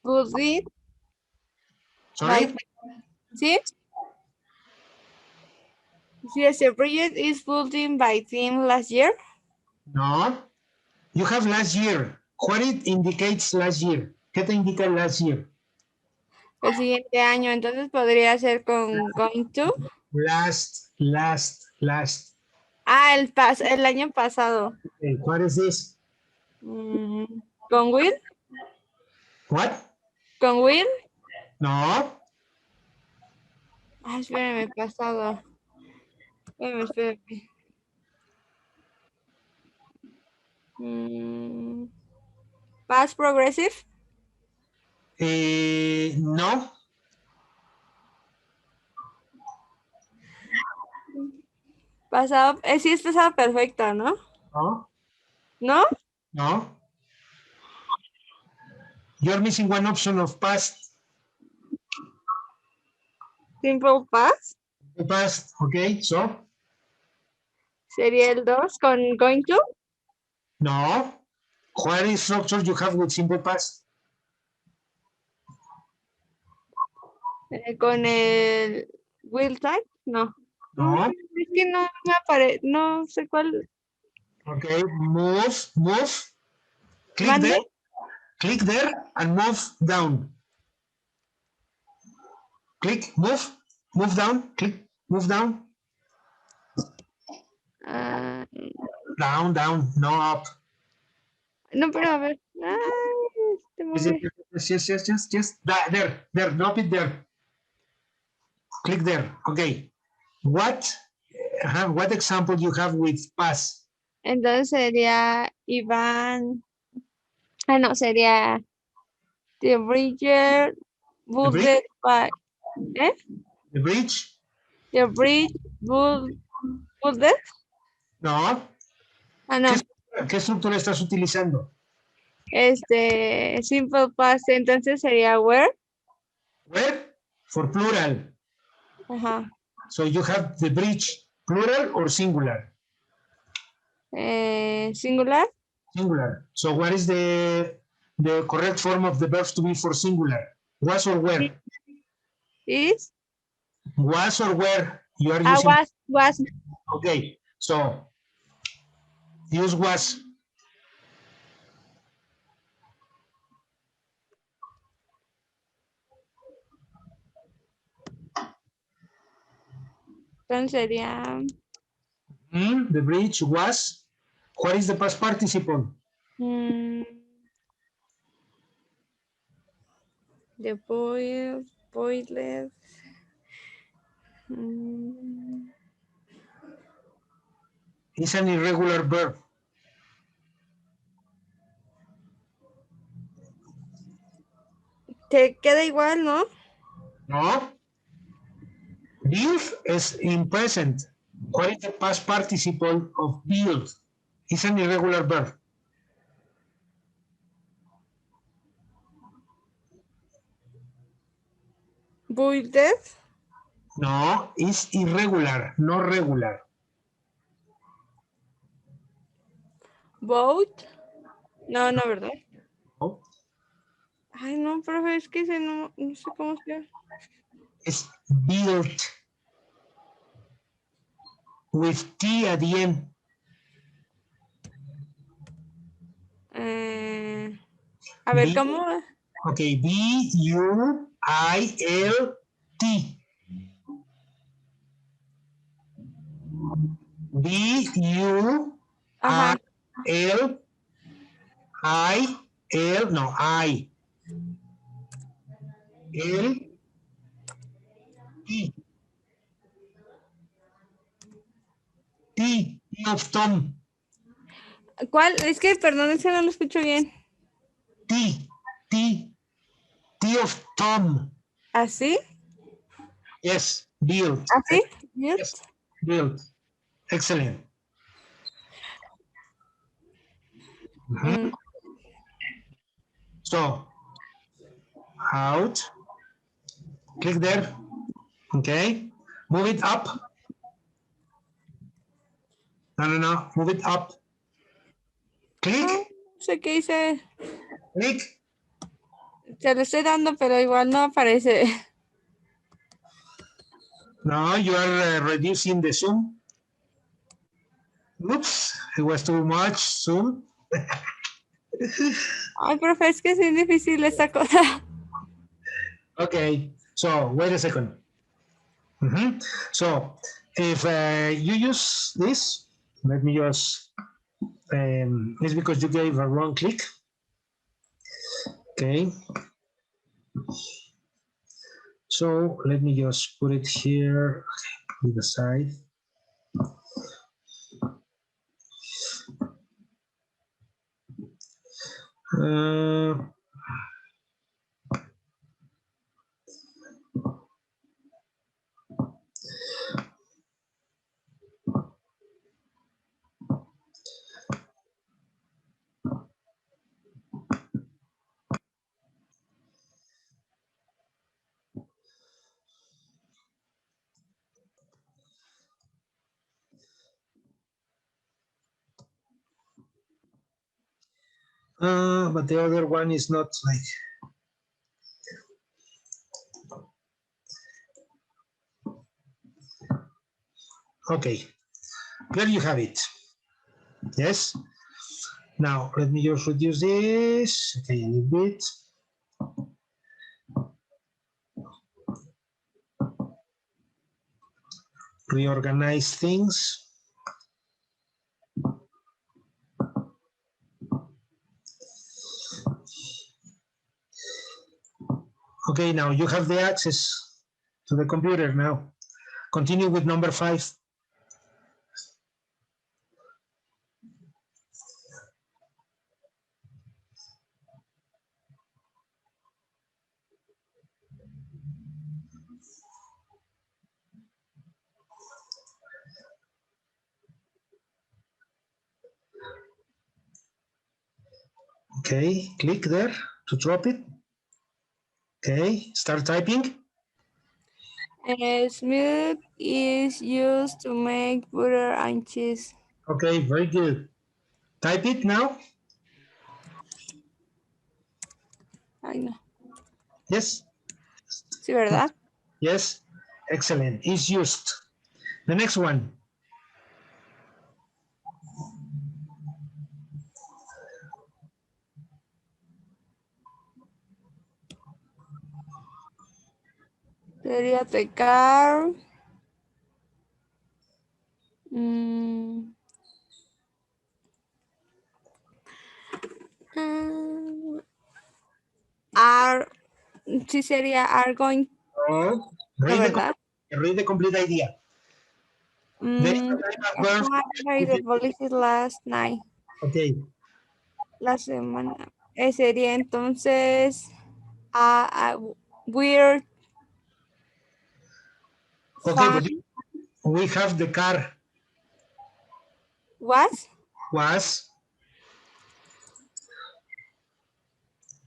Building Sorry? by team. Yes, the project is building by team last year. No. You have last year. What it indicates last year? ¿Qué te indica last year? El siguiente año, entonces podría ser con going to. Last. Ah, el año pasado. Okay, what is this? Con will. What? Con will. No. Ah, espérame, pasado. Espérame. Past progressive. No. Pasado, sí es pasado perfecto, ¿no? No. ¿No? No. You're missing one option of past. Simple past. Past, okay, so? Sería el 2 con going to. No. What is structure you have with simple past? Con el will type. No. No. Es que no me aparece, no sé cuál. Okay, move. ¿Mande? Click there and move down. Click, move down, click, move down. Down, no up. No, pero a ver. Yes. There, drop it there. Click there, okay. What example you have with pass? Entonces sería Iván. Ah, no, sería The Bridger builded by. The bridge? The bridge builded. No. Ah, no. ¿Qué estructura estás utilizando? Simple past, entonces sería where. Where? For plural. Ajá. So you have the bridge, plural or singular? Singular. Singular. So what is the correct form of the verbs to be for singular? Was or were? Is. Was or were? You are using. Was. Okay. So use was. Entonces sería. The bridge was. What is the past participle? The boiled. It's an irregular verb. Te queda igual, ¿no? No. Build is in present. What is the past participle of build? It's an irregular verb. Builded. No, it's irregular, no regular. Boat. No, ¿verdad? No. Ay, no, profe, es que no sé cómo se llama. It's built with T at the end. A ver, ¿cómo? Okay, B-U-I-L-T. B-U-I-L-I-L, no, I-L-T. T of Tom. ¿Cuál? Es que, perdón, es que no lo escucho bien. T of Tom. ¿Así? Yes, build. ¿Así? Yes, build. Excellent. So, out. Click there. Okay. Move it up. No. Move it up. Click. No sé qué hice. Click. Se lo estoy dando, pero igual no aparece. No, you are reducing the zoom. Oops, it was too much zoom. Ay, profe, es que es bien difícil esta cosa. Okay, so wait a second. So if you use this, let me just, it's because you gave a wrong click. Okay. So let me just put it here, to the side. But the other one is not like. Okay, there you have it. Yes. Now let me just reduce this. Okay, a little bit. Reorganize things. Okay, now you have the access to the computer now. Continue with number 5. Okay, click there to drop it. Okay, start typing. Smooth is used to make butter and cheese. Okay, very good. Type it now. Ay, no. Yes, Sí, ¿verdad? yes, excellent. Is used. The next one. Sería pecar. Are, sí sería are going, Oh, ¿no, verdad? read the complete idea. By the police last night. Okay. La semana. Sería entonces weird. Okay, but we have the car Was was.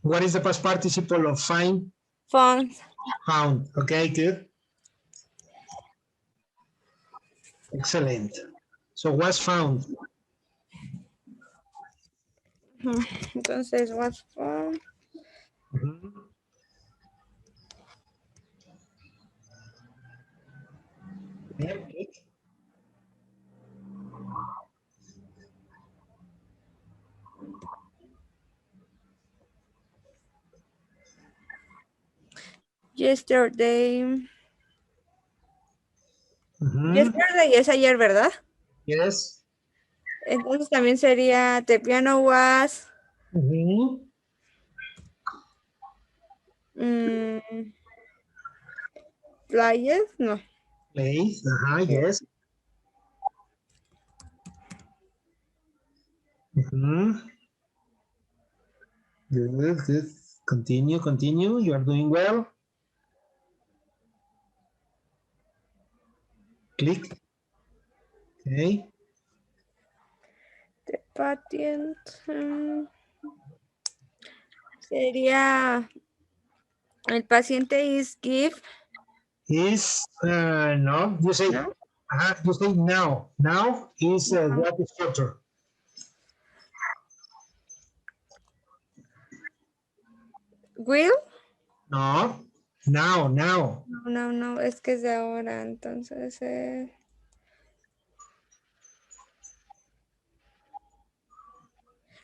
What is the past participle of find? found. Found. Okay, good. Excellent. So was found. Entonces was found. Yesterday. Yesterday es ayer, ¿verdad? Yes. Entonces también sería the piano was. Playes, no. Place. Yes. Good, good. Continue, continue. You are doing well. Click. Okay. The patient sería el paciente is give. Is no. You say. ¿No? You say now. Now is what structure? Will. No. Now, now. No, es que es de ahora, entonces.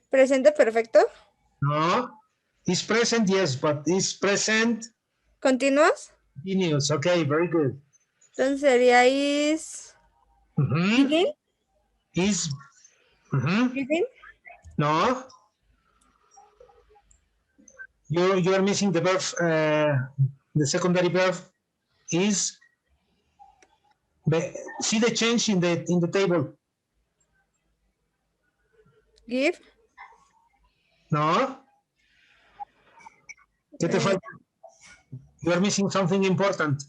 Presente perfecto. No. Is present, yes, but is present Continuos. continuous. Okay, very good. Entonces sería is Mhm. giving. Is, mhm. Giving. No. You're missing the verb, the secondary verb is, see the change in the table. Give. No. ¿Qué te falta? You're missing something important.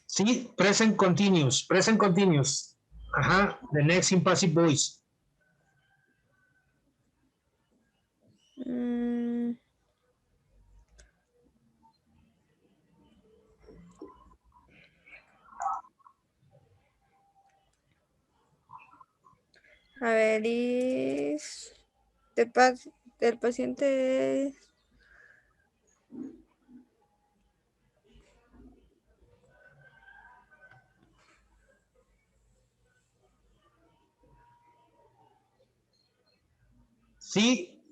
Sí, present continuous, present continuous. Ajá, the next in passive voice. Mm, a ver, is del paciente. Sí,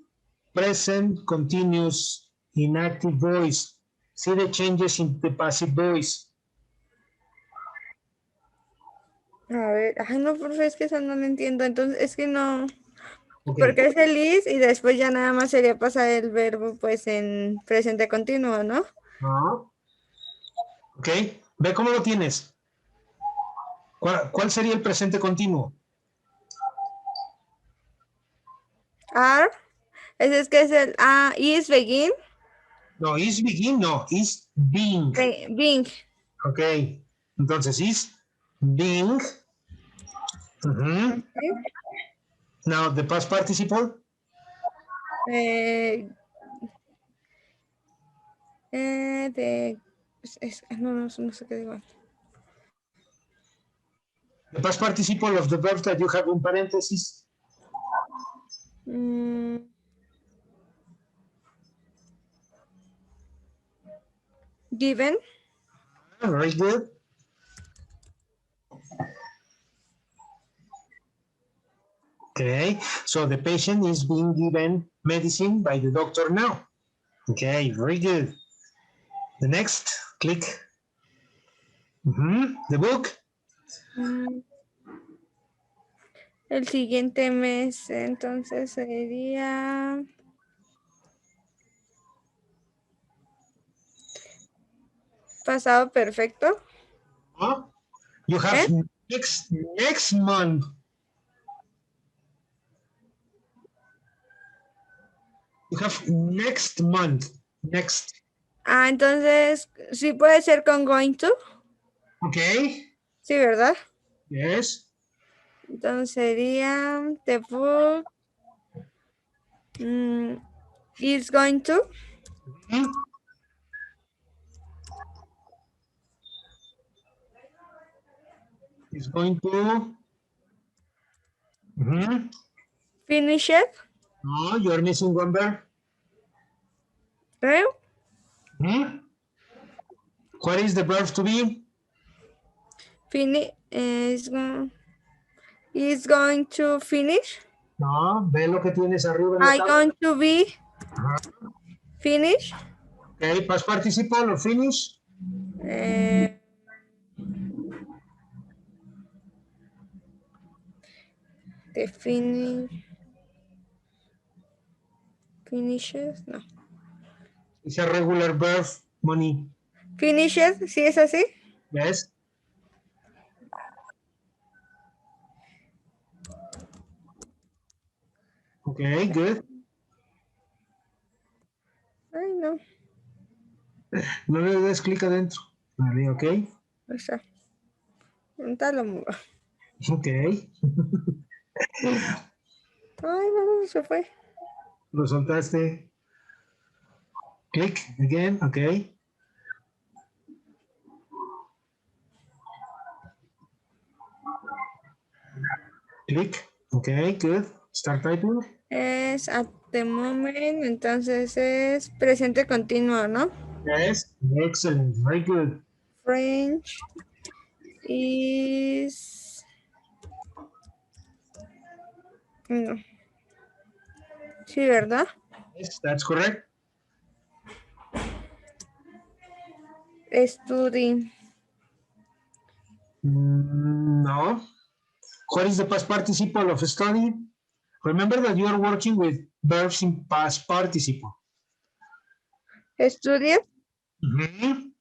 present continuous inactive voice. See the changes in the passive voice. A ver, ay no, profe, es que eso no lo entiendo. Entonces, es que no. Okay. Porque es el is y después ya nada más sería pasar el verbo pues en presente continuo, ¿no? No. Ok, ve cómo lo tienes. ¿Cuál sería el presente continuo? Are. Ese es que es el is begin. No, is begin, no, is being. Being. Ok, entonces is being. Now, the past participle. De. No sé qué digo. The past participle of the verb that you have in parentheses. Given. Very good. Okay, so the patient is being given medicine by the doctor now. Okay, very good. The next, click. The book. El siguiente mes, entonces sería. Pasado perfecto. You have next month. You have next month. Next. Entonces, sí puede ser con going to. Okay. Sí, ¿verdad? Yes. Entonces sería the book is going to. It's going to. Finish it. No, you're missing one verb. Creo. What is the verb to be? Finish is going to finish. No, ve lo que tienes arriba en la I tabla. going to be finish. Okay, past participle or finish. The finishes, no. It's a regular verb, Money. Finishes, ¿sí es así? Yes. Okay, good. Ay, no. No le des clic adentro. Vale, ok. O sea, lo muevo. Ok. Ay, no, se fue. Lo soltaste. Click again, ok. Click, ok, good. Start typing. Es at the moment, entonces es presente continuo, ¿no? Yes, excellent, very good. French is... No. Sí, ¿verdad? Yes, that's correct. Study. No. What is the past participle of study? Remember that you are working with verbs in past participle. Estudia. Mhm.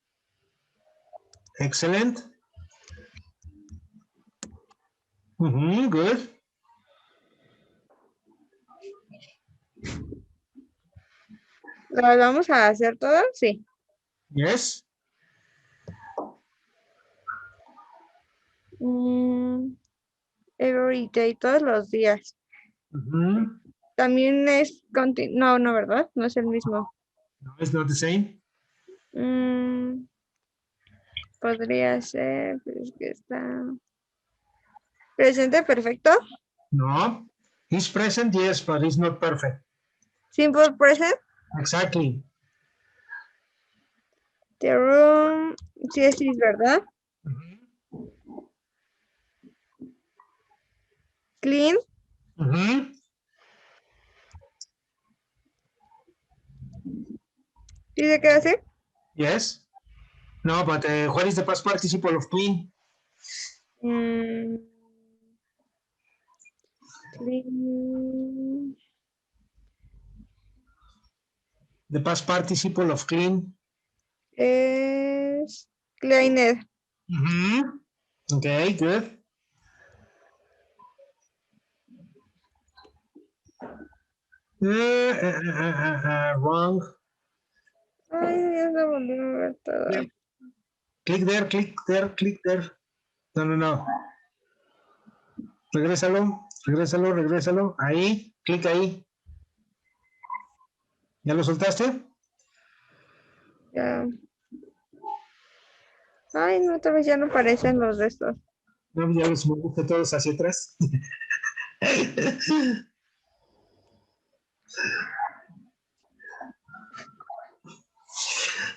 Excellent. Good. ¿Las vamos a hacer todas? Sí. Yes. Every day, todos los días. Mhm. También es no, no, ¿verdad? No es el mismo. No, it's not the same. Podría ser, pero es que está... Presente perfecto. No. He's present, yes, but it's not perfect. Simple present. Exactly. The room. Sí, sí, es verdad. Mhm. Clean. Mhm. ¿Sí se queda así? Yes. No, but what is the past participle of clean? Clean. The past participle of clean. Es cleaner. Mhm. Okay, good. Wrong. Ay, ya se volvió a ver todo. Click there, click there, click there. No, no, no. Regrésalo, regrésalo, regrésalo. Ahí, clic ahí. ¿Ya lo soltaste? Ya. Ay, no, otra vez ya no aparecen los de estos. No, ya los moviste todos hacia atrás.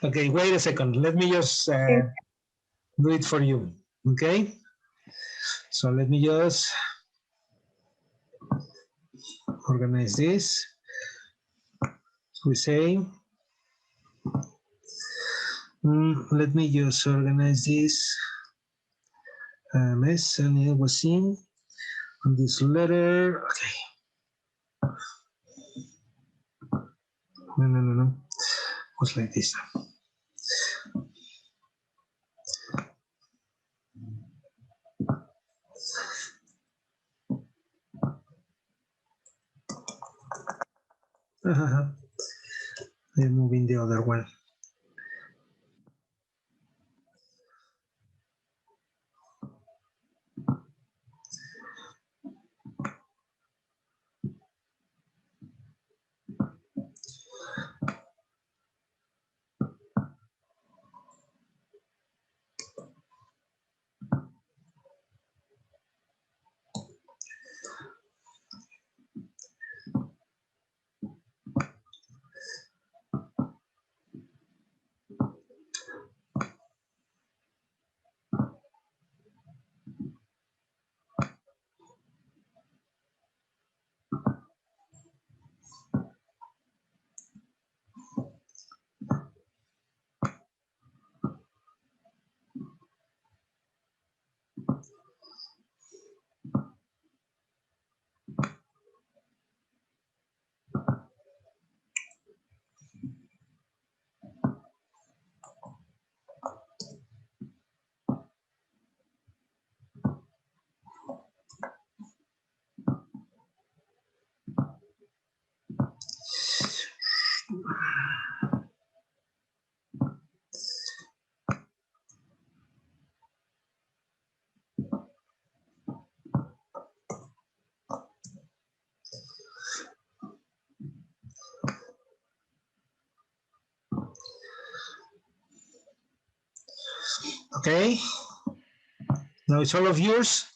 Okay, wait a second. Let me just do it for you. Okay? So let me just organize this. So we say, let me just organize this mess and it was in on this letter. Okay. No, no, no, no. It was like this. I'm moving the other one. Okay. Now it's all of yours.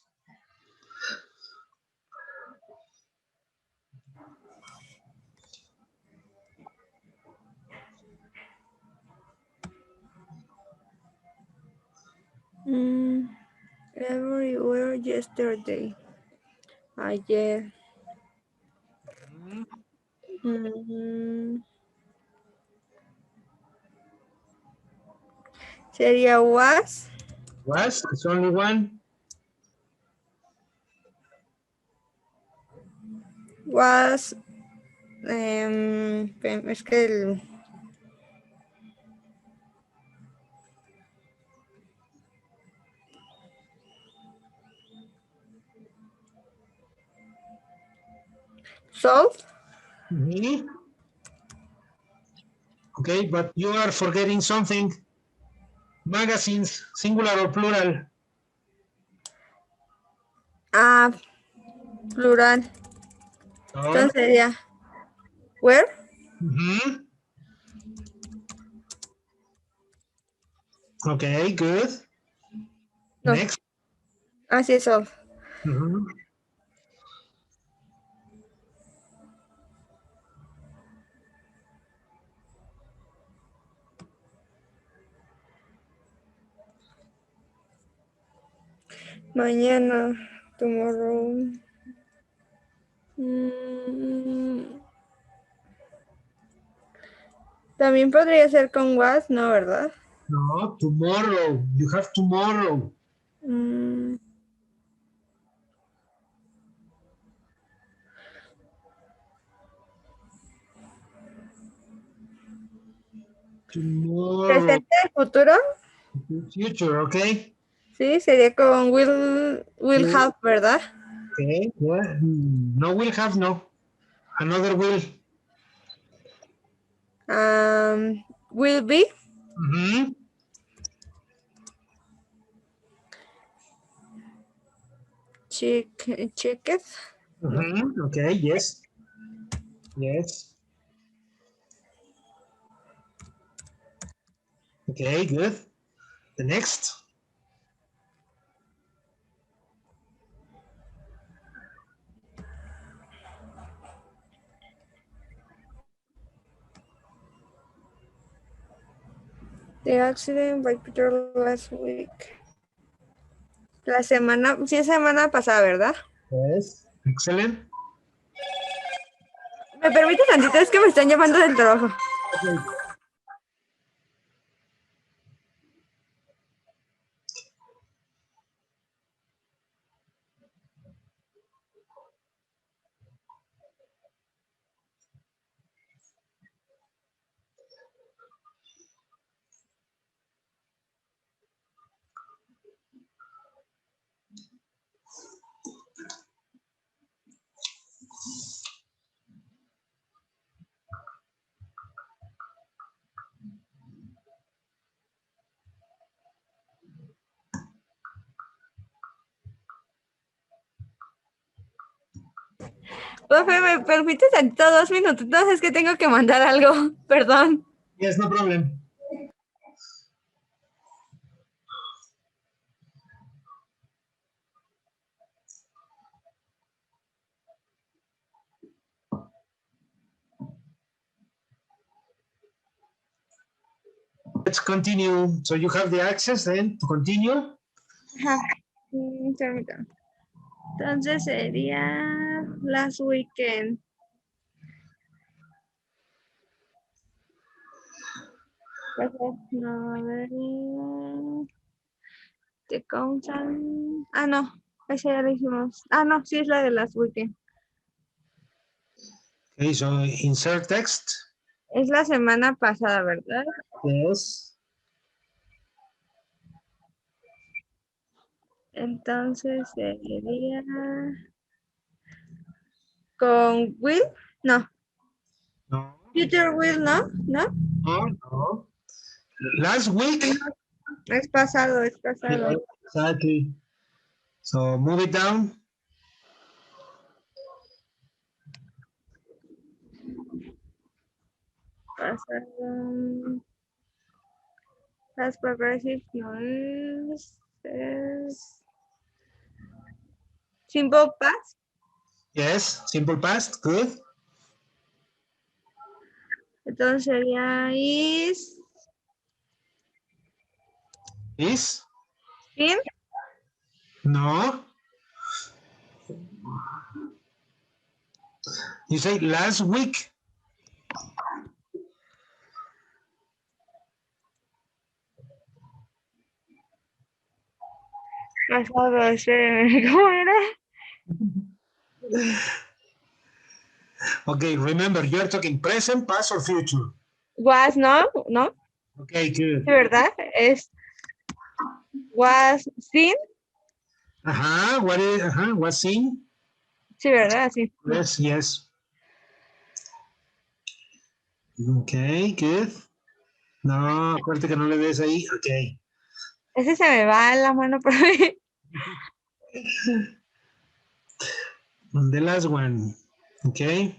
Everywhere yesterday. Ayer. Mm, Sería was. Was, it's only one. Was. Es que el. Solved. Mhm. Okay, but you are forgetting something. Magazines, singular or plural? Ah, plural. No. Entonces sería. Where? Mhm. Okay, good. No. Next. Así es solved. Mhm. Mañana. Tomorrow. Mm, También podría ser con was, ¿no? ¿Verdad? No, tomorrow. You have tomorrow. Mm, Tomorrow. Presente, futuro. Future, okay? Sí, sería con will have, ¿verdad? Okay, yeah. No will have, no. Another will. Will be. Mhm. Checked. No. Mhm. Okay, yes. Yes. Okay, good. The next. The accident by Peter last week. La semana, sí, semana pasada, ¿verdad? Yes. Excellent. ¿Me permite tantito? Es que me están llamando del trabajo. Okay. Profe, ¿me permite tantito 2 minutitos? Es que tengo que mandar algo. Perdón. Yes, no problem. Let's continue. So you have the access then to continue. Ajá. Permítame. Entonces sería last weekend. No, a ver. The council. Ah, no. Esa ya la hicimos. Ah, no, sí es la de last weekend. Okay, so insert text. Es la semana pasada, ¿verdad? Yes. Entonces sería con will. No. No. Future will, ¿no? ¿No? No. No. Last week. Es pasado, es pasado. Yeah, exactly. So move it down. Pasado. Past progressive no es simple past. Yes. Simple past. Good. Entonces sería Is. Sin. No. You say last week. Pasado, espérenme, ¿cómo era? Okay, remember, you're talking present, past, or future. Was, ¿no? ¿No? Okay, good. Sí, ¿verdad? Es was sin. What seen? Sí, ¿verdad? Sí. Yes, yes. Okay, good. No, acuérdate que no le ves ahí. Okay. Ese se me va la mano por ahí. The last one. Okay.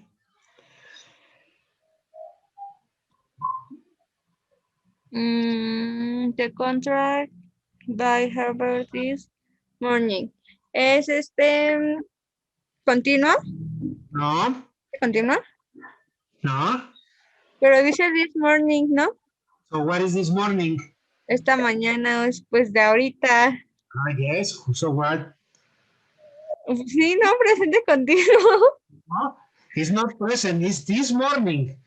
The contract by Herbert this morning. ¿Es continuo? No, ¿Continúa? no. Pero dice this morning, ¿no? So what is this morning? Esta mañana, después de ahorita. Yes. So what? Sí, no, presente continuo. No, it's not present. It's this morning.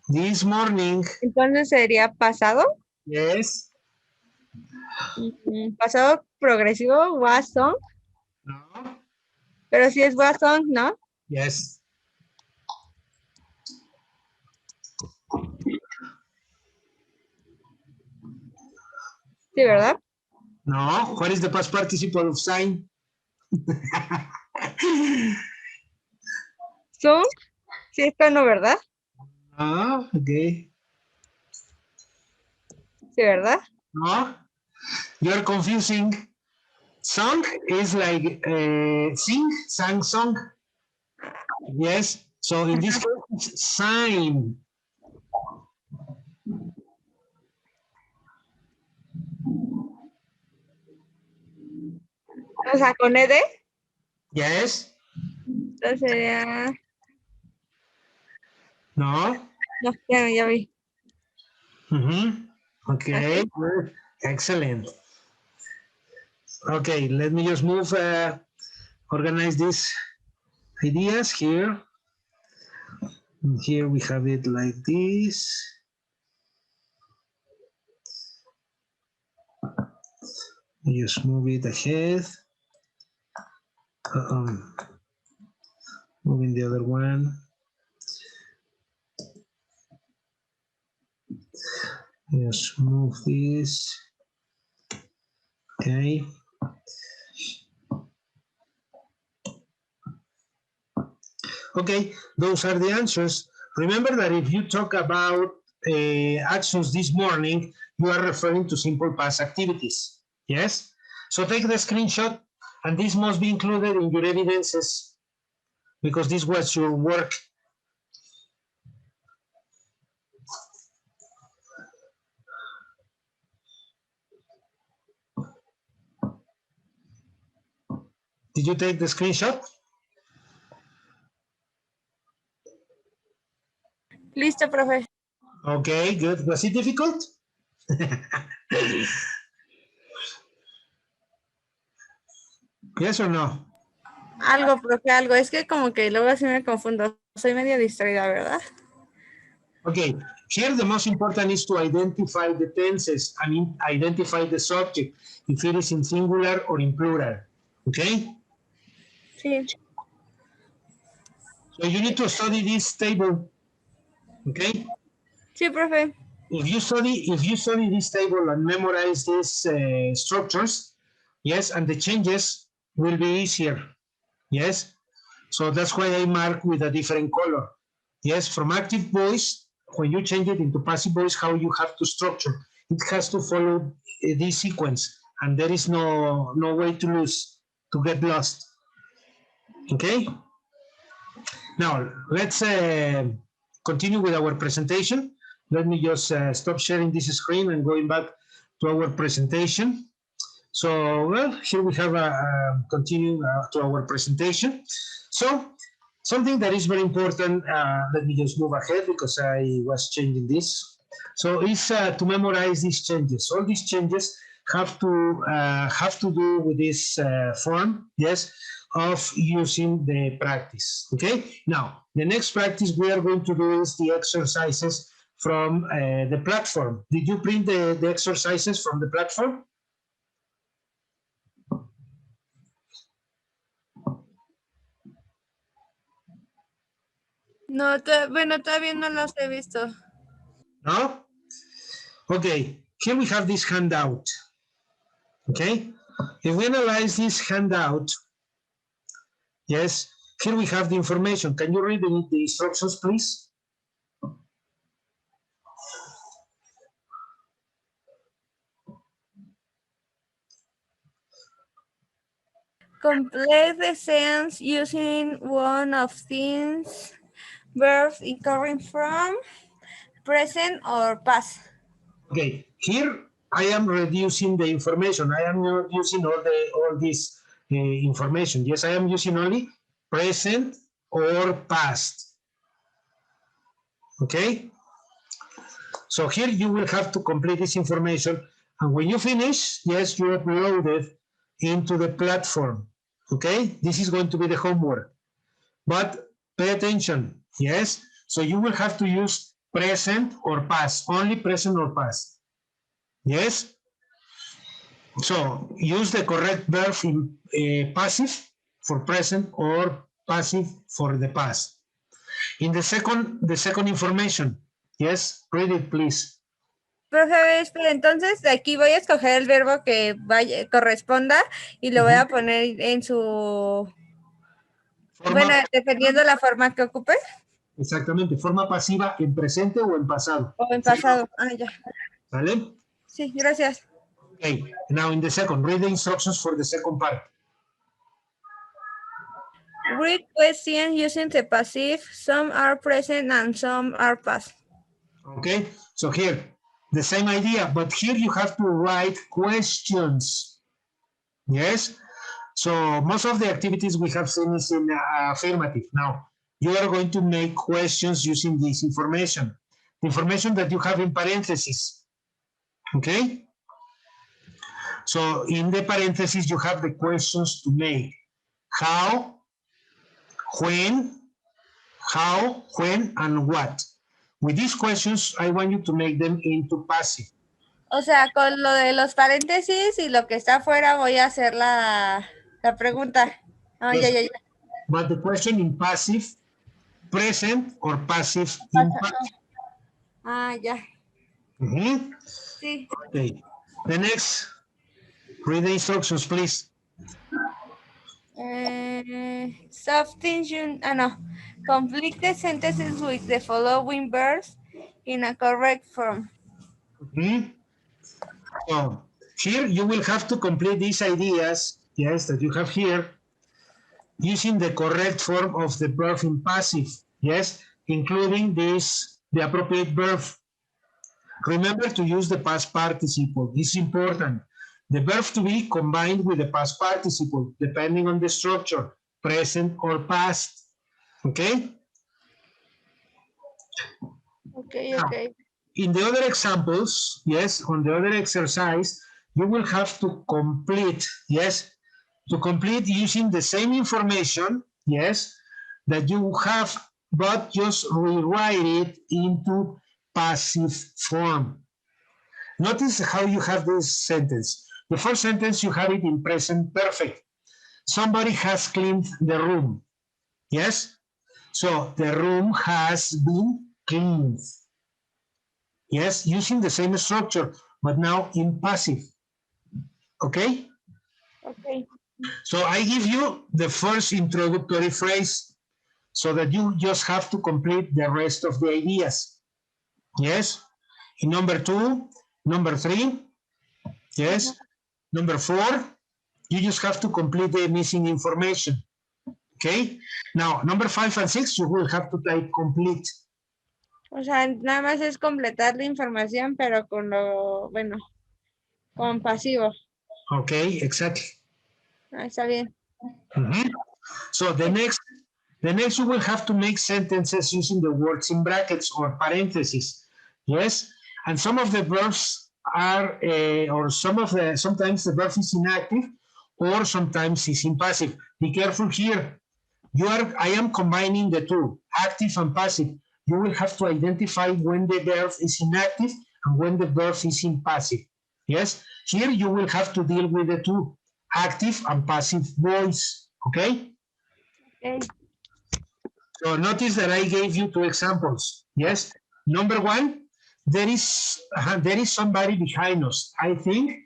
This morning. Entonces sería pasado. Yes. Pasado progresivo, was song. No. Pero si es was song, ¿no? Yes. Sí, ¿verdad? No. What is the past participle of sign? Song, sí, esto no, ¿verdad? Ah, okay. Sí, ¿verdad? No. You're confusing. Song is like sing, sang, song. Yes. So in this case, it's sign. O sea, con ED. Yes. Entonces sería... No. No, ya vi. Okay. Good. Excellent. Okay, let me just move, organize these ideas here. And here we have it like this. Just move it ahead. Moving the other one. Just move this. Okay. Okay, those are the answers. Remember that if you talk about actions this morning, you are referring to simple past activities. Yes? So take the screenshot, and this must be included in your evidences because this was your work. Did you take the screenshot? Listo, profe. Okay, good. Was it difficult? Yes or no? Algo, profe, algo. Es que como que luego así me confundo. Soy medio distraída, ¿verdad? Okay, here the most important is to identify the tenses and identify the subject, if it is in singular or in plural. Okay? Sí. So you need to study this table. Okay? Sí, profe. If you study this table and memorize these structures, yes, and the changes will be easier. Yes? So that's why I mark with a different color. Yes, from active voice, when you change it into passive voice, how you have to structure. It has to follow this sequence, and there is no way to get lost. Okay? Now, let's continue with our presentation. Let me just stop sharing this screen and going back to our presentation. So, well, here we have continue to our presentation. So, something that is very important, let me just move ahead because I was changing this. So it's to memorize these changes. All these changes have to do with this form, yes, of using the practice. Okay. Now the next practice we are going to do is the exercises from the platform. Did you print the exercises from the platform? No, bueno, todavía no los he visto. No? Okay, here we have this handout. Okay, if we analyze this handout, yes, here we have the information. Can you read the instructions, please? Complete the sentence using one of these verbs occurring from present or past. Okay, here I am reducing the information. I am not using all this information. Yes, I am using only present or past. Okay, so here you will have to complete this information, and when you finish, yes, you upload it into the platform. Okay, this is going to be the homework, but pay attention. Yes, so you will have to use present or past, only present or past. Yes, so use the correct verb in passive for present or passive for the past. In the second information, yes, read it please. Profe, espera, entonces aquí voy a escoger el verbo que vaya, corresponda y lo voy a poner en su... Bueno, dependiendo la forma que ocupe. Exactamente, forma pasiva en presente o en pasado. O en pasado. Ah, ya. ¿Vale? Sí, gracias. Okay, now in the second, read the instructions for the second part. Read questions using the passive. Some are present and some are past. Okay, so here, the same idea, but here you have to write questions. Yes, so most of the activities we have seen is in affirmative. Now, you are going to make questions using this information, the information that you have in parentheses. Okay, so in the parentheses, you have the questions to make. How, when, and what. With these questions, I want you to make them into passive. O sea, con lo de los paréntesis y lo que está afuera voy a hacer la pregunta. Ah, Yes. ya. But the question in passive, present or passive in past. Ah, ya. Sí. Okay. The next, read the instructions, please. Substitution, no. Complete the sentences with the following verbs in a correct form. So here you will have to complete these ideas, yes, that you have here, using the correct form of the verb in passive, yes, including the appropriate verb. Remember to use the past participle. It's important. The verb to be combined with the past participle, depending on the structure, present or past. Okay? Okay. Now, in the other examples, yes, on the other exercise, you will have to complete, yes, to complete using the same information, yes, that you have, but just rewrite it into passive form. Notice how you have this sentence. The first sentence, you have it in present perfect. Somebody has cleaned the room. Yes? So the room has been cleaned. Yes, using the same structure, but now in passive. Okay? Okay. So I give you the first introductory phrase so that you just have to complete the rest of the ideas. Yes? In number 2, number 3, yes? Number 4, you just have to complete the missing information. Okay? Now, number 5 and 6, you will have to type complete. O sea, nada más es completar la información, pero con lo, bueno, con pasivo. Okay, exactly. Ah, está bien. So the next you will have to make sentences using the words in brackets or parentheses. Yes? And some of the verbs are, sometimes the verb is inactive, or sometimes it's in passive. Be careful here. I am combining the two, active and passive. You will have to identify when the verb is inactive and when the verb is in passive. Yes, here you will have to deal with the two, active and passive voice, okay? Okay. So notice that I gave you 2 examples, yes? Number 1, there is somebody behind us. I think,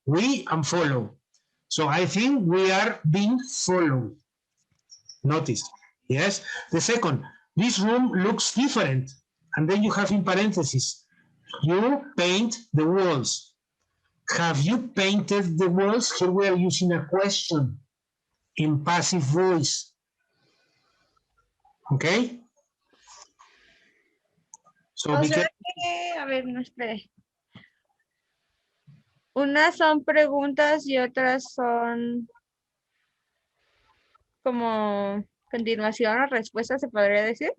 we and follow. So I think we are being followed. Notice, yes? The second, this room looks different. And then you have in parentheses, you paint the walls. Have you painted the walls? Here we are using a question in passive voice. Okay? So O sea que, a ver, no espere. Unas son preguntas y otras son como continuación o respuesta, se podría decir.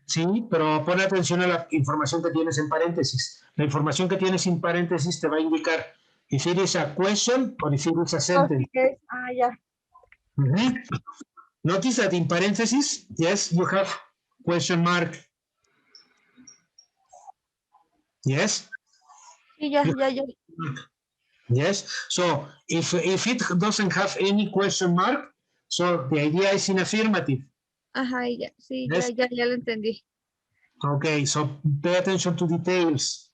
sí, pero pon atención a la información que tienes en paréntesis. La información que tienes en paréntesis te va a indicar if it is a question or if it is a sentence. Okay. Ya. Notice that in parentheses, yes, you have question mark. Yes? Sí, ya. Yes. So if it doesn't have any question mark, so the idea is in affirmative. Ajá, ya. Sí, Yes. ya lo entendí. Okay, so pay attention to details.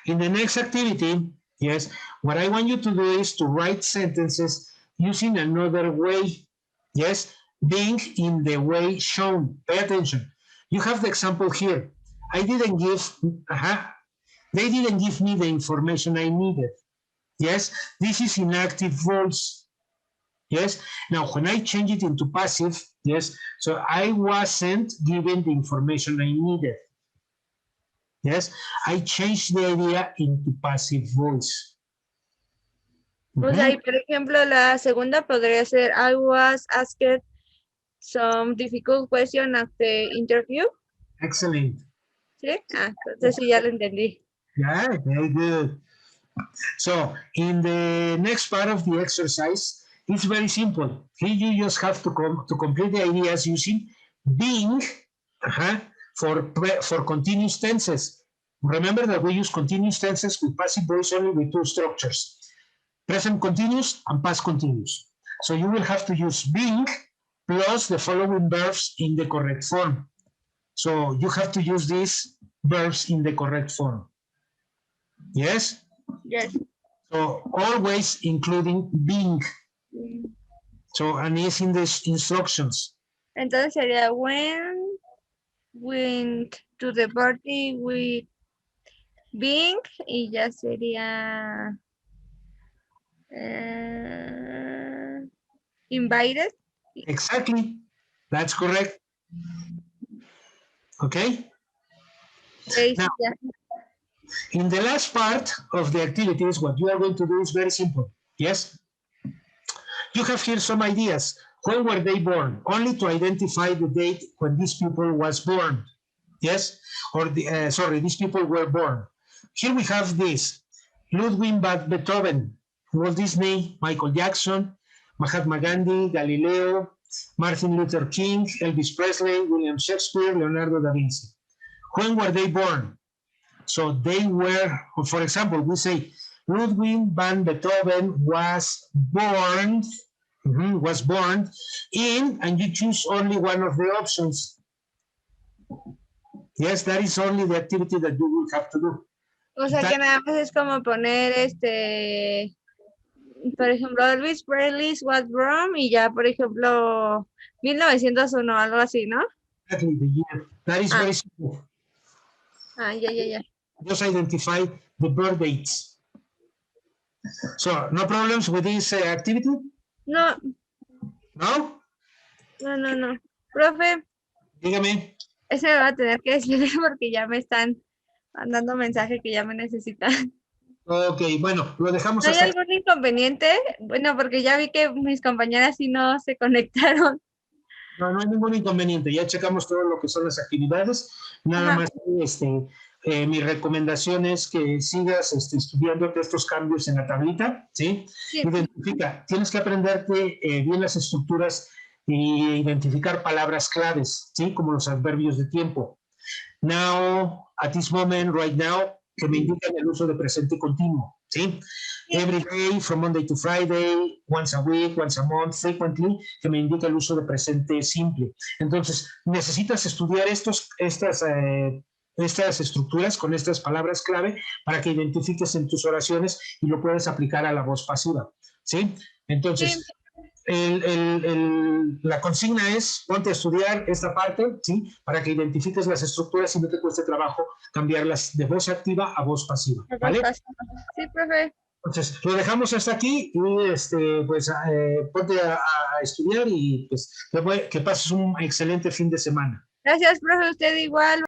In the next activity, yes, what I want you to do is to write sentences using another way. Yes, being in the way shown. Pay attention. You have the example here. They didn't give me the information I needed. Yes, this is inactive voice. Yes, now when I change it into passive, yes, so I wasn't given the information I needed. Yes, I changed the idea into passive voice. O sea, y por ejemplo, la segunda podría ser I was asked some difficult question at the interview. Excellent. ¿Sí? Entonces sí, ya lo entendí. Yeah, very good. So in the next part of the exercise, it's very simple. Here you just have to complete the ideas using being for continuous tenses. Remember that we use continuous tenses with passive voice only with 2 structures. Present continuous and past continuous. So you will have to use being plus the following verbs in the correct form. So you have to use these verbs in the correct form. Yes? Yes. So always including being. So, and it's in the instructions. Entonces sería when went to the party with being y ya sería invited. Exactly. That's correct. Okay? Now, in the last part of the activities, what you are going to do is very simple. Yes? You have here some ideas. When were they born? Only to identify the date when these people was born. Yes? Or, these people were born. Here we have this. Ludwig van Beethoven, Walt Disney, Michael Jackson, Mahatma Gandhi, Galileo, Martin Luther King, Elvis Presley, William Shakespeare, Leonardo da Vinci. When were they born? So they were, for example, we say Ludwig van Beethoven was born in, and you choose only one of the options. Yes, that is only the activity that you will have to do. O sea que nada más es como poner por ejemplo, Elvis Presley was born y ya, por ejemplo, 1901, algo así, ¿no? Exactly, the year. That is very simple. Ya. Just identify the birth dates. So, no problems with this activity? No. ¿No? No. Profe. Dígame. Ese me va a tener que decir porque ya me están mandando mensaje que ya me necesitan. Ok, bueno, lo dejamos ¿No hay hasta algún inconveniente? Bueno, porque ya vi que mis compañeras sí no se conectaron. No hay ningún inconveniente. Ya checamos todo lo que son las actividades. Nada más mi recomendación es que sigas estudiando estos cambios en la tablita, ¿sí? Sí. Identifica, tienes que aprenderte bien las estructuras y identificar palabras claves, ¿sí? Como los adverbios de tiempo. Now, at this moment, right now, que me indican el uso de presente continuo, ¿sí? Every day, from Monday to Friday, once a week, once a month, frequently, que me indica el uso de presente simple. Entonces, necesitas estudiar estas estructuras con estas palabras clave para que identifiques en tus oraciones y lo puedas aplicar a la voz pasiva, ¿sí? Entonces, la consigna es ponte a estudiar esta parte, ¿sí? Para que identifiques las estructuras y no te cueste trabajo cambiarlas de voz activa a voz pasiva, ¿vale? Sí, profe. Entonces, lo dejamos hasta aquí y pues ponte a estudiar y pues que pases un excelente fin de semana. Gracias, profe. Usted igual.